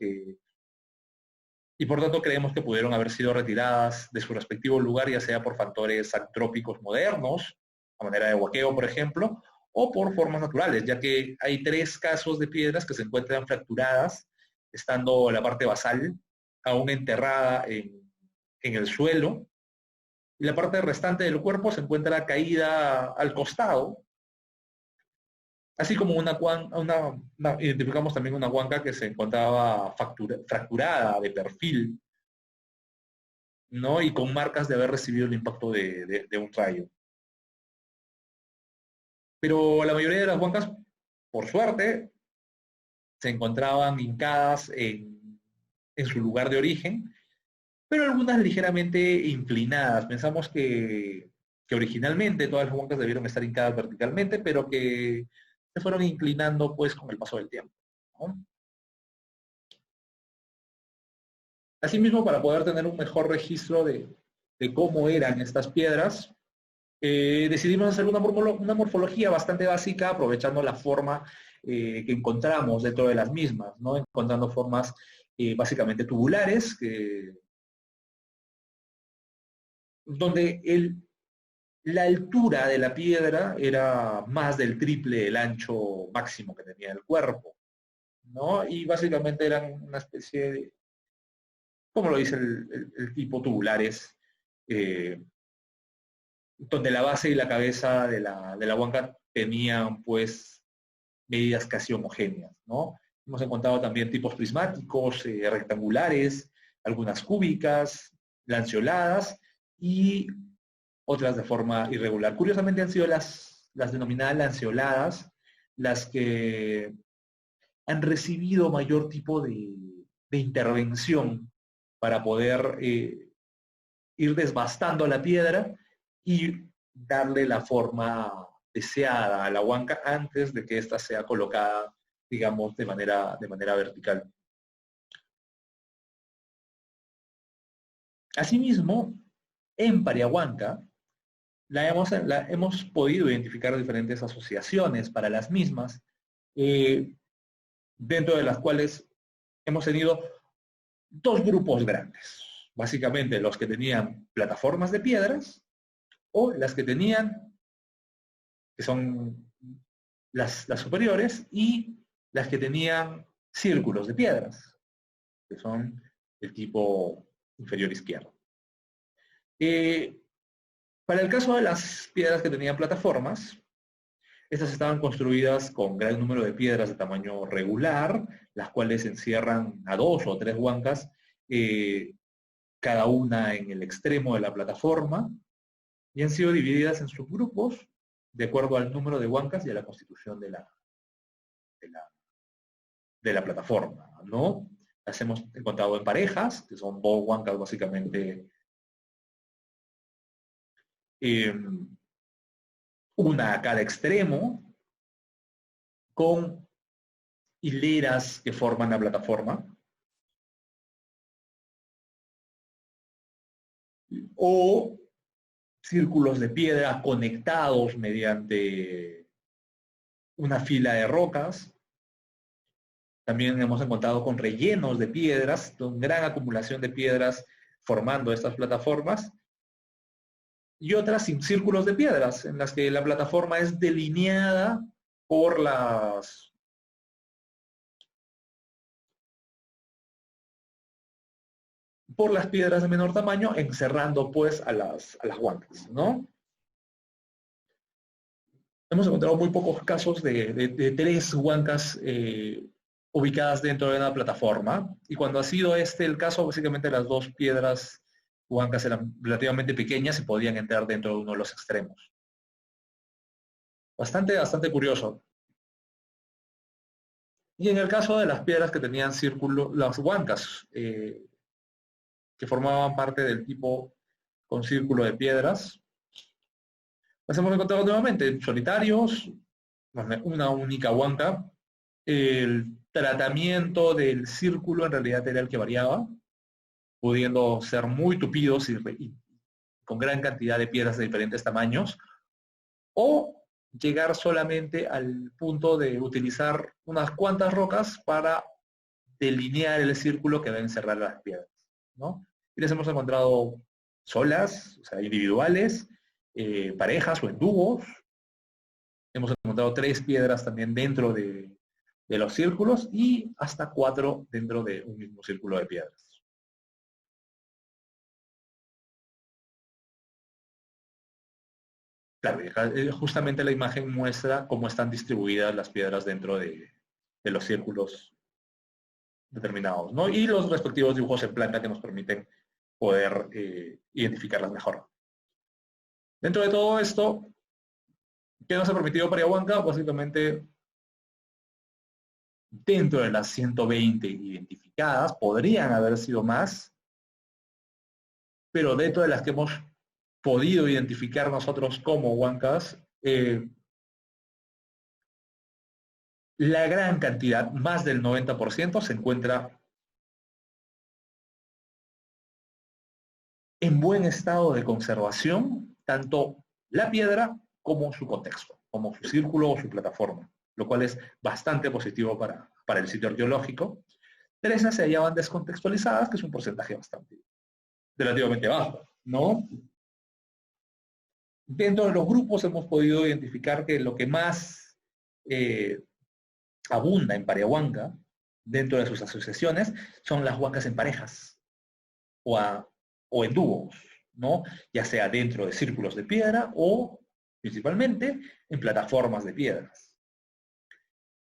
y por tanto creemos que pudieron haber sido retiradas de su respectivo lugar, ya sea por factores antrópicos modernos, a manera de huaqueo, por ejemplo, o por formas naturales, ya que hay 3 casos de piedras que se encuentran fracturadas, estando la parte basal aún enterrada en el suelo, y la parte restante del cuerpo se encuentra caída al costado, así como identificamos también una huanca que se encontraba fracturada de perfil, ¿no? Y con marcas de haber recibido el impacto de un rayo. Pero la mayoría de las huancas, por suerte, se encontraban hincadas en su lugar de origen, pero algunas ligeramente inclinadas. Pensamos que originalmente todas las huancas debieron estar hincadas verticalmente, pero que se fueron inclinando pues con el paso del tiempo, ¿no? Asimismo, para poder tener un mejor registro de cómo eran estas piedras, decidimos hacer una morfología bastante básica, aprovechando la forma que encontramos dentro de las mismas, ¿no? Encontrando formas básicamente tubulares, donde la altura de la piedra era más del triple del ancho máximo que tenía el cuerpo, ¿no? Y básicamente eran una especie de, como lo dice el tipo, tubulares, eh, donde la base y la cabeza de la huanca tenían pues medidas casi homogéneas, ¿no? Hemos encontrado también tipos prismáticos, rectangulares, algunas cúbicas, lanceoladas y otras de forma irregular. Curiosamente han sido las denominadas lanceoladas las que han recibido mayor tipo de intervención para poder ir desbastando la piedra y darle la forma deseada a la huanca antes de que ésta sea colocada, digamos, de manera vertical. Asimismo, en Pariahuanca la hemos podido identificar diferentes asociaciones para las mismas, eh, dentro de las cuales hemos tenido dos grupos grandes. Básicamente los que tenían plataformas de piedras o las que tenían, que son las superiores, y las que tenían círculos de piedras, que son el tipo inferior izquierdo. Eh, para el caso de las piedras que tenían plataformas, estas estaban construidas con gran número de piedras de tamaño regular, las cuales encierran a dos o tres huancas, eh, cada una en el extremo de la plataforma, y han sido divididas en subgrupos de acuerdo al número de huancas y a la constitución de la, de la plataforma, ¿no? Las hemos encontrado en parejas, que son dos huancas básicamente, eh, una a cada extremo, con hileras que forman la plataforma, o círculos de piedra conectados mediante una fila de rocas. También hemos encontrado con rellenos de piedras, con gran acumulación de piedras formando estas plataformas, y otras sin círculos de piedras, en las que la plataforma es delineada por por las piedras de menor tamaño, encerrando pues a las huancas, ¿no? Hemos encontrado muy pocos casos de tres huancas ubicadas dentro de una plataforma, y cuando ha sido este el caso, básicamente las dos piedras huancas eran relativamente pequeñas y podían entrar dentro de uno de los extremos. Bastante curioso. Y en el caso de las piedras que tenían círculo, las huancas, que formaban parte del tipo con círculo de piedras, las hemos encontrado nuevamente solitarios, una única huanca. El tratamiento del círculo en realidad era el que variaba, pudiendo ser muy tupidos y con gran cantidad de piedras de diferentes tamaños, o llegar solamente al punto de utilizar unas cuantas rocas para delinear el círculo que va a encerrar las piedras, ¿no? Y les hemos encontrado solas, o sea, individuales, parejas o en dúos. Hemos encontrado tres piedras también dentro de los círculos y hasta cuatro dentro de un mismo círculo de piedras. Claro, justamente la imagen muestra cómo están distribuidas las piedras dentro de los círculos determinados, ¿no? Y los respectivos dibujos en planta que nos permiten poder identificarlas mejor. Dentro de todo esto, ¿qué nos ha permitido Pariahuanca? Básicamente, dentro de las 120 identificadas, podrían haber sido más, pero dentro de las que hemos podido identificar nosotros como huancas, la gran cantidad, más del 90%, se encuentra en buen estado de conservación, tanto la piedra como su contexto, como su círculo o su plataforma, lo cual es bastante positivo para el sitio arqueológico. 13 se hallaban descontextualizadas, que es un porcentaje bastante, relativamente bajo, ¿no? Dentro de los grupos hemos podido identificar que lo que más abunda en Pariahuanca, dentro de sus asociaciones, son las huancas en parejas o en dúos, ¿no? Ya sea dentro de círculos de piedra o, principalmente, en plataformas de piedras.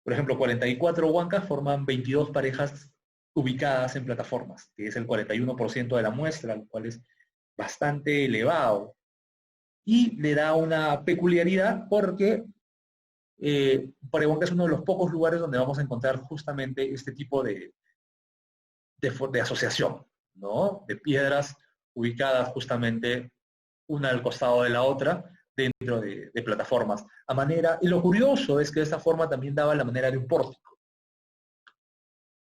Por ejemplo, 44 huancas forman 22 parejas ubicadas en plataformas, que es el 41% de la muestra, lo cual es bastante elevado. Y le da una peculiaridad porque Pariahuanca es uno de los pocos lugares donde vamos a encontrar justamente este tipo de asociación, ¿no? De piedras ubicadas justamente una al costado de la otra dentro de plataformas. Y lo curioso es que de esta forma también daba la manera de un pórtico,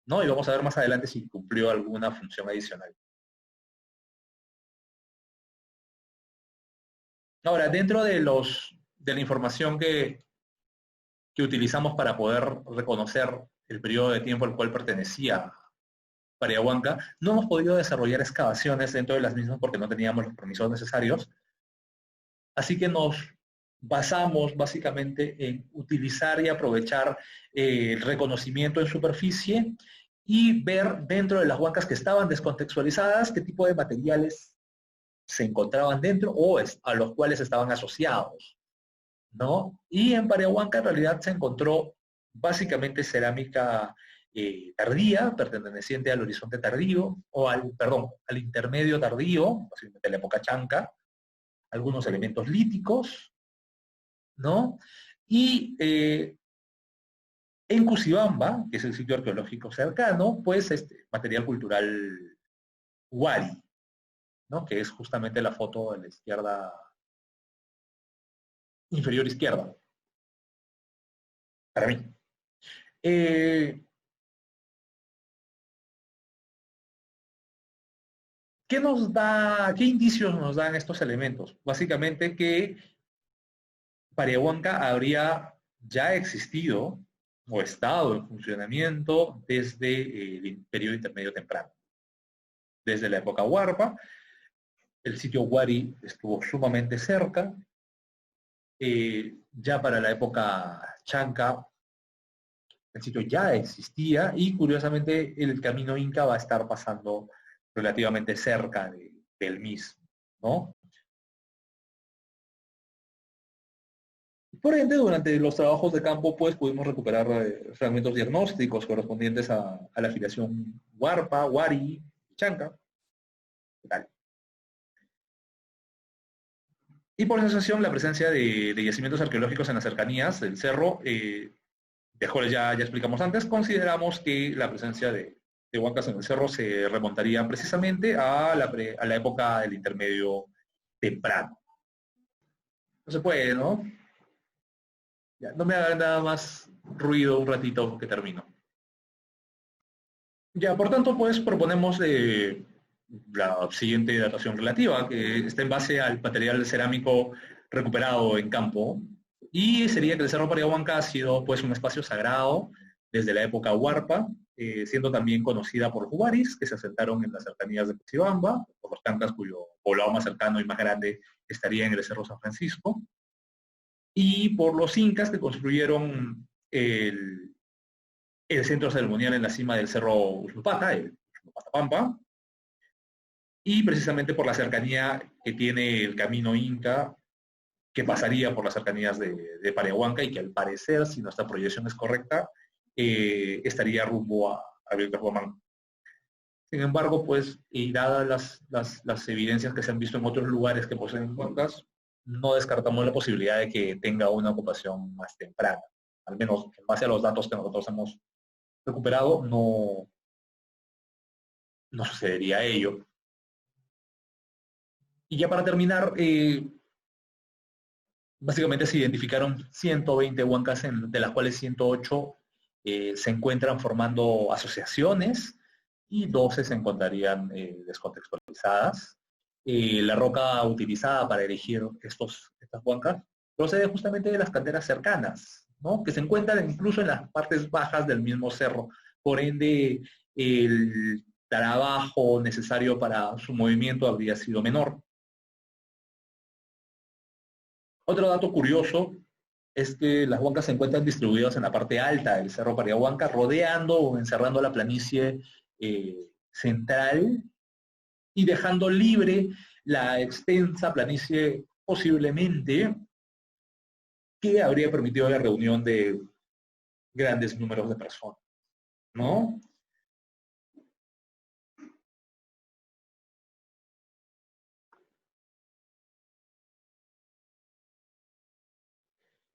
¿no? Y vamos a ver más adelante si cumplió alguna función adicional. Ahora, dentro de la información que utilizamos para poder reconocer el periodo de tiempo al cual pertenecía Pariahuanca, no hemos podido desarrollar excavaciones dentro de las mismas porque no teníamos los permisos necesarios. Así que nos basamos básicamente en utilizar y aprovechar el reconocimiento en superficie y ver dentro de las huancas que estaban descontextualizadas qué tipo de materiales se encontraban dentro o a los cuales estaban asociados, ¿no? Y en Pariahuanca en realidad se encontró básicamente cerámica tardía, perteneciente al horizonte tardío, al intermedio tardío, posiblemente la época chanca, algunos elementos líticos, ¿no? Y en Cusibamba, que es el sitio arqueológico cercano, pues material cultural Huari, ¿no? Que es justamente la foto de la izquierda, inferior izquierda, para mí. ¿Qué indicios nos dan estos elementos? Básicamente que Pariahuanca habría ya existido o estado en funcionamiento desde el periodo intermedio temprano. Desde la época Huarpa, el sitio Huari estuvo sumamente cerca. Ya para la época Chanca, el sitio ya existía y curiosamente el camino Inca va a estar pasando relativamente cerca del mismo, ¿no? Por ende, durante los trabajos de campo, pues pudimos recuperar fragmentos diagnósticos correspondientes a la afiliación Huarpa, Huari, Chanca, tal. Y por asociación, la presencia de yacimientos arqueológicos en las cercanías del cerro, de cuales ya explicamos antes, consideramos que la presencia de huancas en el cerro se remontaría precisamente a la época del intermedio temprano. No se puede, ¿no? Ya, no me haga nada más ruido un ratito que termino. Ya, por tanto, pues proponemos la siguiente datación relativa, que está en base al material cerámico recuperado en campo, y sería que el Cerro Pariahuanca ha sido pues un espacio sagrado desde la época Huarpa, siendo también conocida por los huaris, que se asentaron en las cercanías de Cochabamba, por los Tancas, cuyo poblado más cercano y más grande estaría en el Cerro San Francisco, y por los incas que construyeron el centro ceremonial en la cima del Cerro Uslupata, el Uslupata, y precisamente por la cercanía que tiene el camino Inca, que pasaría por las cercanías de Pariahuanca y que al parecer, si nuestra proyección es correcta, estaría rumbo a Vilcapamán. Sin embargo, pues, y dadas las evidencias que se han visto en otros lugares que poseen huancas, no descartamos la posibilidad de que tenga una ocupación más temprana. Al menos en base a los datos que nosotros hemos recuperado, no sucedería ello. Y ya para terminar, básicamente se identificaron 120 huancas, de las cuales 108 se encuentran formando asociaciones y 12 se encontrarían descontextualizadas. la roca utilizada para erigir estas huancas procede justamente de las canteras cercanas, ¿no? Que se encuentran incluso en las partes bajas del mismo cerro. Por ende, el trabajo necesario para su movimiento habría sido menor. Otro dato curioso es que las huancas se encuentran distribuidas en la parte alta del Cerro Pariahuanca, rodeando o encerrando la planicie central y dejando libre la extensa planicie posiblemente que habría permitido la reunión de grandes números de personas, ¿no?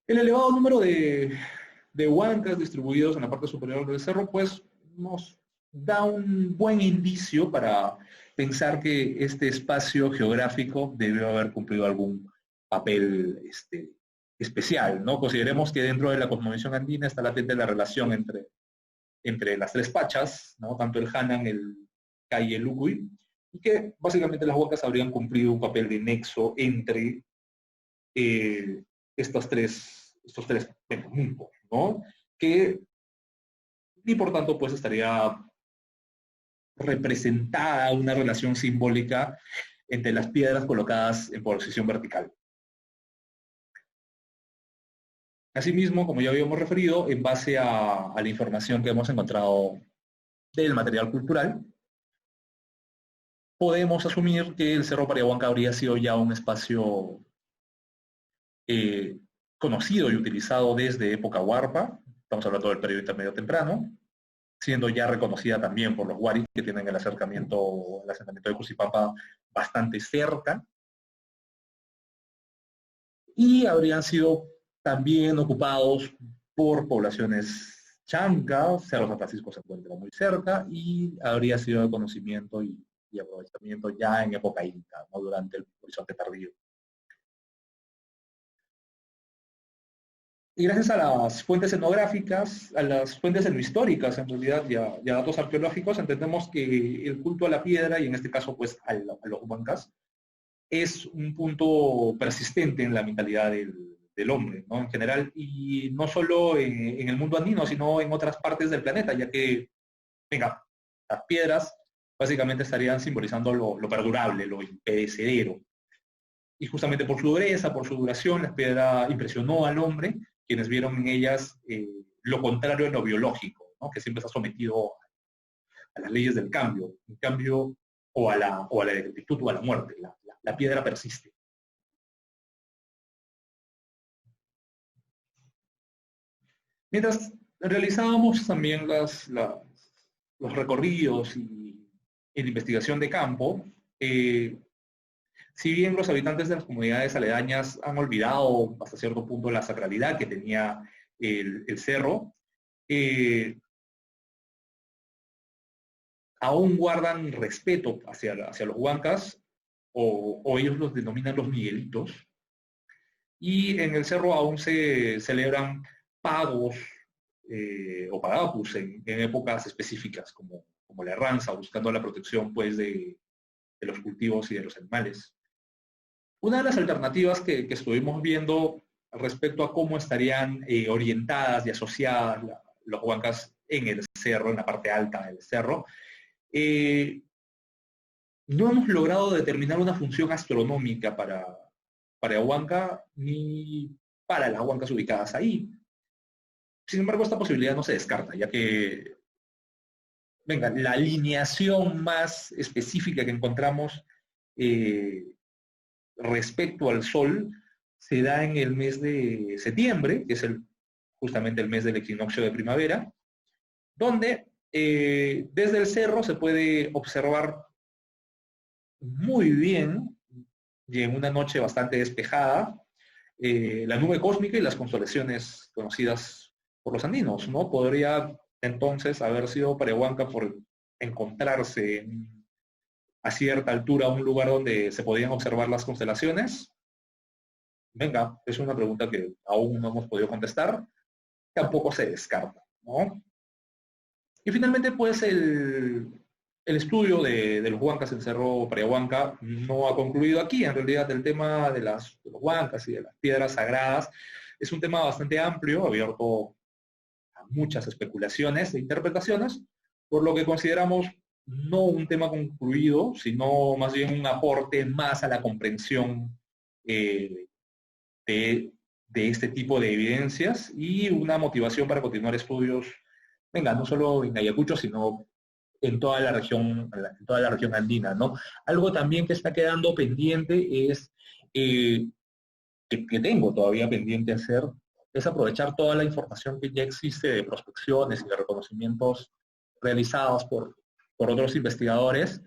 El elevado número de huancas distribuidos en la parte superior del cerro, pues nos da un buen indicio para pensar que este espacio geográfico debió haber cumplido algún papel especial, ¿no? Consideremos que dentro de la cosmovisión andina está latente la relación entre las tres pachas, ¿no? Tanto el Hanan, el Cay y el Ucuy, y que básicamente las huacas habrían cumplido un papel de nexo entre eh, estos tres puntos, ¿no? Que, y por tanto, pues estaría representada una relación simbólica entre las piedras colocadas en posición vertical. Asimismo, como ya habíamos referido, en base a la información que hemos encontrado del material cultural, podemos asumir que el Cerro Pariahuanca habría sido ya un espacio eh, conocido y utilizado desde época Huarpa, estamos hablando del periodo intermedio temprano, siendo ya reconocida también por los Huaris, que tienen el asentamiento de Jucipapa bastante cerca, y habrían sido también ocupados por poblaciones chancas. Cerro San Francisco se encuentra muy cerca, y habría sido de conocimiento y aprovechamiento ya en época inca, ¿no? Durante el horizonte tardío. Y gracias a las fuentes etnográficas, a las fuentes etnohistóricas en realidad, y a datos arqueológicos, entendemos que el culto a la piedra, y en este caso pues a los huancas, es un punto persistente en la mentalidad del hombre, ¿no? En general, y no solo en el mundo andino, sino en otras partes del planeta, ya que, venga, las piedras básicamente estarían simbolizando lo perdurable, lo imperecedero. Y justamente por su dureza, por su duración, la piedra impresionó al hombre, quienes vieron en ellas lo contrario de lo biológico, ¿no? Que siempre está sometido a las leyes del cambio, en cambio, o a la decrepitud o a la muerte. La piedra persiste. Mientras realizábamos también los recorridos y la investigación de campo, si bien los habitantes de las comunidades aledañas han olvidado hasta cierto punto la sacralidad que tenía el cerro, eh, aún guardan respeto hacia los huancas, o ellos los denominan los miguelitos, y en el cerro aún se celebran pagos o pagapus en épocas específicas, como la herranza, buscando la protección pues, de los cultivos y de los animales. Una de las alternativas que estuvimos viendo respecto a cómo estarían orientadas y asociadas los huancas en el cerro, en la parte alta del cerro, eh, no hemos logrado determinar una función astronómica para Huanca ni para las huancas ubicadas ahí. Sin embargo, esta posibilidad no se descarta, ya que, venga, la alineación más específica que encontramos eh, respecto al Sol se da en el mes de septiembre, que es justamente el mes del equinoccio de primavera, donde desde el cerro se puede observar muy bien, y en una noche bastante despejada, la nube cósmica y las constelaciones conocidas por los andinos, ¿no? Podría entonces haber sido Parehuanca por encontrarse a cierta altura un lugar donde se podían observar las constelaciones. Venga, es una pregunta que aún no hemos podido contestar, tampoco se descarta, ¿no? Y finalmente, pues, El estudio de los huancas en Cerro Parayahuanca no ha concluido aquí. En realidad, el tema de los huancas y de las piedras sagradas es un tema bastante amplio, abierto a muchas especulaciones e interpretaciones, por lo que consideramos no un tema concluido, sino más bien un aporte más a la comprensión eh, de, de este tipo de evidencias y una motivación para continuar estudios, venga, no solo en Ayacucho, sino en toda la región andina, ¿no? Algo también que está quedando pendiente es, que tengo todavía pendiente hacer, es aprovechar toda la información que ya existe de prospecciones y de reconocimientos realizados por otros investigadores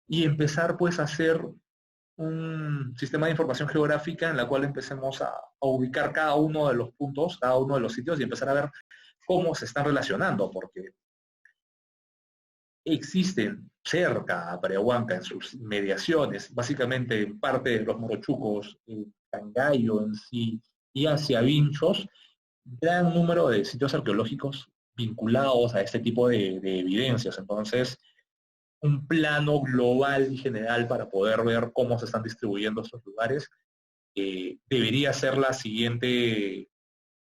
y empezar pues a hacer un sistema de información geográfica en la cual empecemos a ubicar cada uno de los puntos, cada uno de los sitios y empezar a ver cómo se están relacionando, porque existen cerca a Parayahuanca, en sus mediaciones, básicamente en parte de los Morochucos, Cangallo en sí, y hacia Vinchos, gran número de sitios arqueológicos vinculados a este tipo de evidencias. Entonces, un plano global y general para poder ver cómo se están distribuyendo estos lugares debería ser la siguiente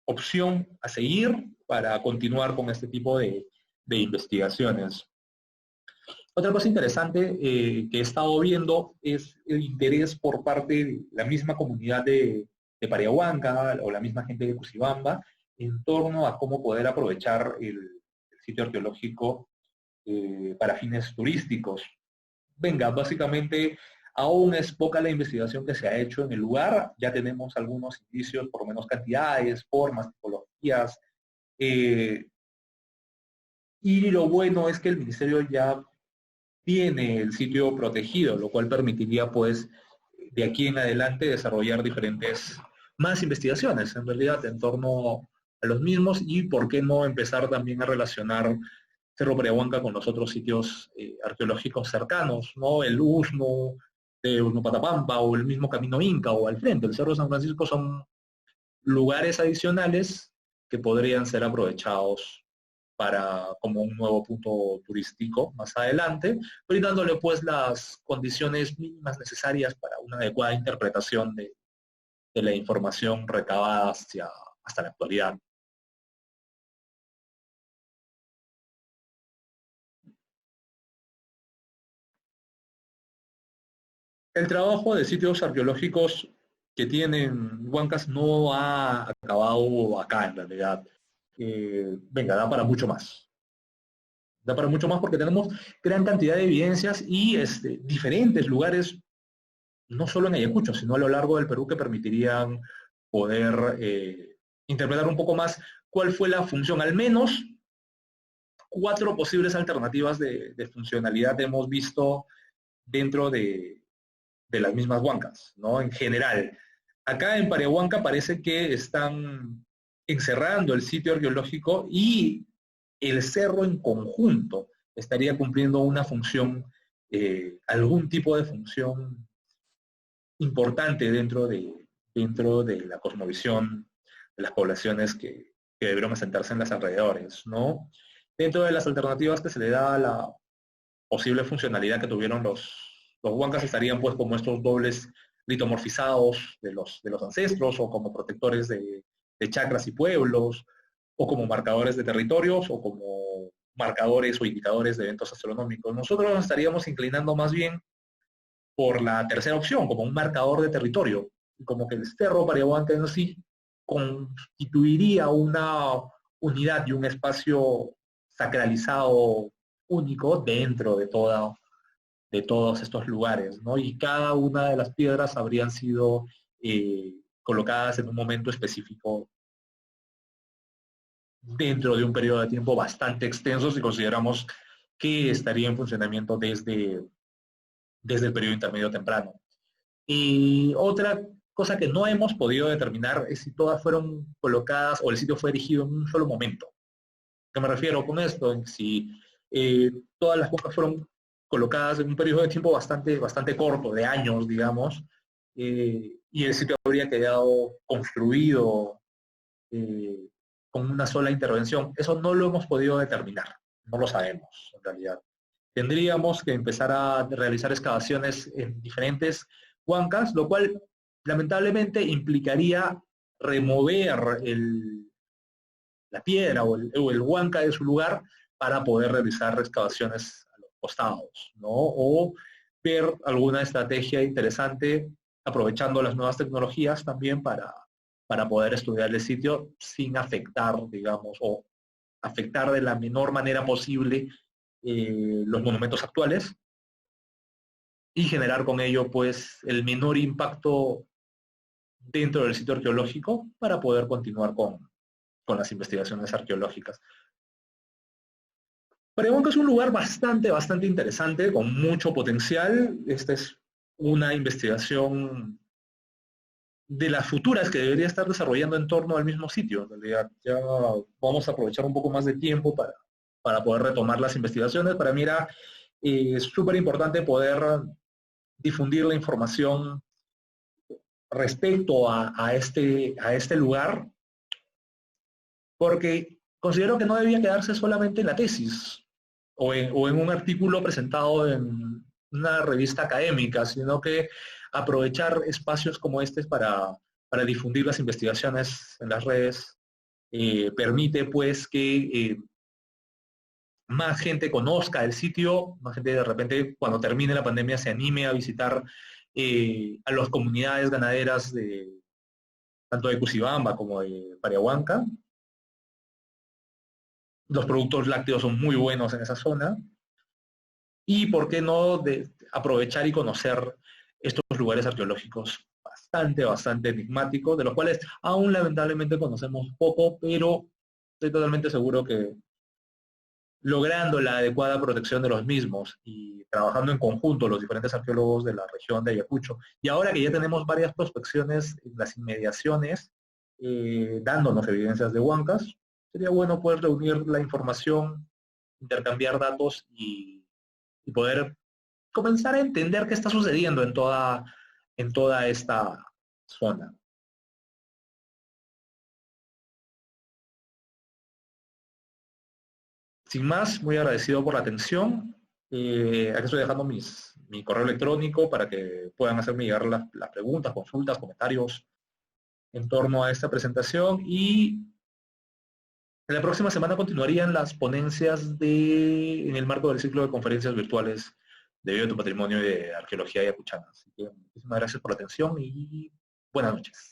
opción a seguir para continuar con este tipo de investigaciones. Otra cosa interesante que he estado viendo es el interés por parte de la misma comunidad de Pariahuanca o la misma gente de Cusibamba en torno a cómo poder aprovechar el sitio arqueológico para fines turísticos. Venga, básicamente aún es poca la investigación que se ha hecho en el lugar, ya tenemos algunos indicios, por lo menos cantidades, formas, tipologías, eh, y lo bueno es que el ministerio ya tiene el sitio protegido, lo cual permitiría pues de aquí en adelante desarrollar diferentes más investigaciones en realidad en torno a los mismos y por qué no empezar también a relacionar Cerro Parayahuanca con los otros sitios arqueológicos cercanos, ¿no? El Usno de Usnopatapampa o el mismo Camino Inca o al frente, el Cerro de San Francisco son lugares adicionales que podrían ser aprovechados para como un nuevo punto turístico más adelante, brindándole pues las condiciones mínimas necesarias para una adecuada interpretación de la información recabada hasta la actualidad. El trabajo de sitios arqueológicos que tienen Huancas no ha acabado acá en realidad. Venga, da para mucho más. Da para mucho más porque tenemos gran cantidad de evidencias y diferentes lugares, no solo en Ayacucho, sino a lo largo del Perú que permitirían poder interpretar un poco más cuál fue la función. Al menos 4 posibles alternativas de funcionalidad hemos visto dentro de las mismas huancas, ¿no? En general. Acá en Parehuanca parece que están encerrando el sitio arqueológico y el cerro en conjunto estaría cumpliendo una función, algún tipo de función importante dentro de la cosmovisión de las poblaciones que debieron asentarse en los alrededores, ¿no? Dentro de las alternativas que se le da a la posible funcionalidad que tuvieron los huancas estarían pues como estos dobles litomorfizados de los ancestros o como protectores de chacras y pueblos o como marcadores de territorios o como marcadores o indicadores de eventos astronómicos. Nosotros nos estaríamos inclinando más bien por la tercera opción, como un marcador de territorio, como que el Cerro Parayahuanca en sí constituiría una unidad y un espacio sacralizado único dentro de todos estos lugares, ¿no? Y cada una de las piedras habrían sido colocadas en un momento específico dentro de un periodo de tiempo bastante extenso si consideramos que estaría en funcionamiento desde el periodo intermedio temprano. Y otra cosa que no hemos podido determinar es si todas fueron colocadas o el sitio fue erigido en un solo momento. ¿A qué me refiero con esto? En si todas las cuencas fueron colocadas en un periodo de tiempo bastante corto, de años, digamos, y el sitio habría quedado construido eh, con una sola intervención. Eso no lo hemos podido determinar, no lo sabemos en realidad. tendríamos que empezar a realizar excavaciones en diferentes huancas, lo cual lamentablemente implicaría remover la piedra o el huanca de su lugar para poder realizar excavaciones a los costados, ¿no? O ver alguna estrategia interesante aprovechando las nuevas tecnologías también para poder estudiar el sitio sin afectar, digamos, o afectar de la menor manera posible los monumentos actuales y generar con ello pues el menor impacto dentro del sitio arqueológico para poder continuar con las investigaciones arqueológicas. Paremonca es un lugar bastante interesante, con mucho potencial. Esta es una investigación de las futuras que debería estar desarrollando en torno al mismo sitio. En realidad, ya vamos a aprovechar un poco más de tiempo para poder retomar las investigaciones. Para mí era súper importante poder difundir la información respecto a este lugar, porque considero que no debía quedarse solamente en la tesis o en un artículo presentado en una revista académica, sino que aprovechar espacios como este para difundir las investigaciones en las redes permite pues que más gente conozca el sitio, más gente de repente cuando termine la pandemia se anime a visitar a las comunidades ganaderas tanto de Cusibamba como de Pariahuanca. Los productos lácteos son muy buenos en esa zona. Y por qué no aprovechar y conocer estos lugares arqueológicos bastante enigmáticos, de los cuales aún lamentablemente conocemos poco, pero estoy totalmente seguro que logrando la adecuada protección de los mismos y trabajando en conjunto los diferentes arqueólogos de la región de Ayacucho, y ahora que ya tenemos varias prospecciones en las inmediaciones, dándonos evidencias de huancas, sería bueno poder reunir la información, intercambiar datos y poder comenzar a entender qué está sucediendo en toda esta zona. Sin más, muy agradecido por la atención. Aquí estoy dejando mi correo electrónico para que puedan hacerme llegar las preguntas, consultas, comentarios en torno a esta presentación. Y en la próxima semana continuarían las ponencias en el marco del ciclo de conferencias virtuales de Bio tu Patrimonio y de Arqueología Ayacuchana. Así que muchísimas gracias por la atención y buenas noches.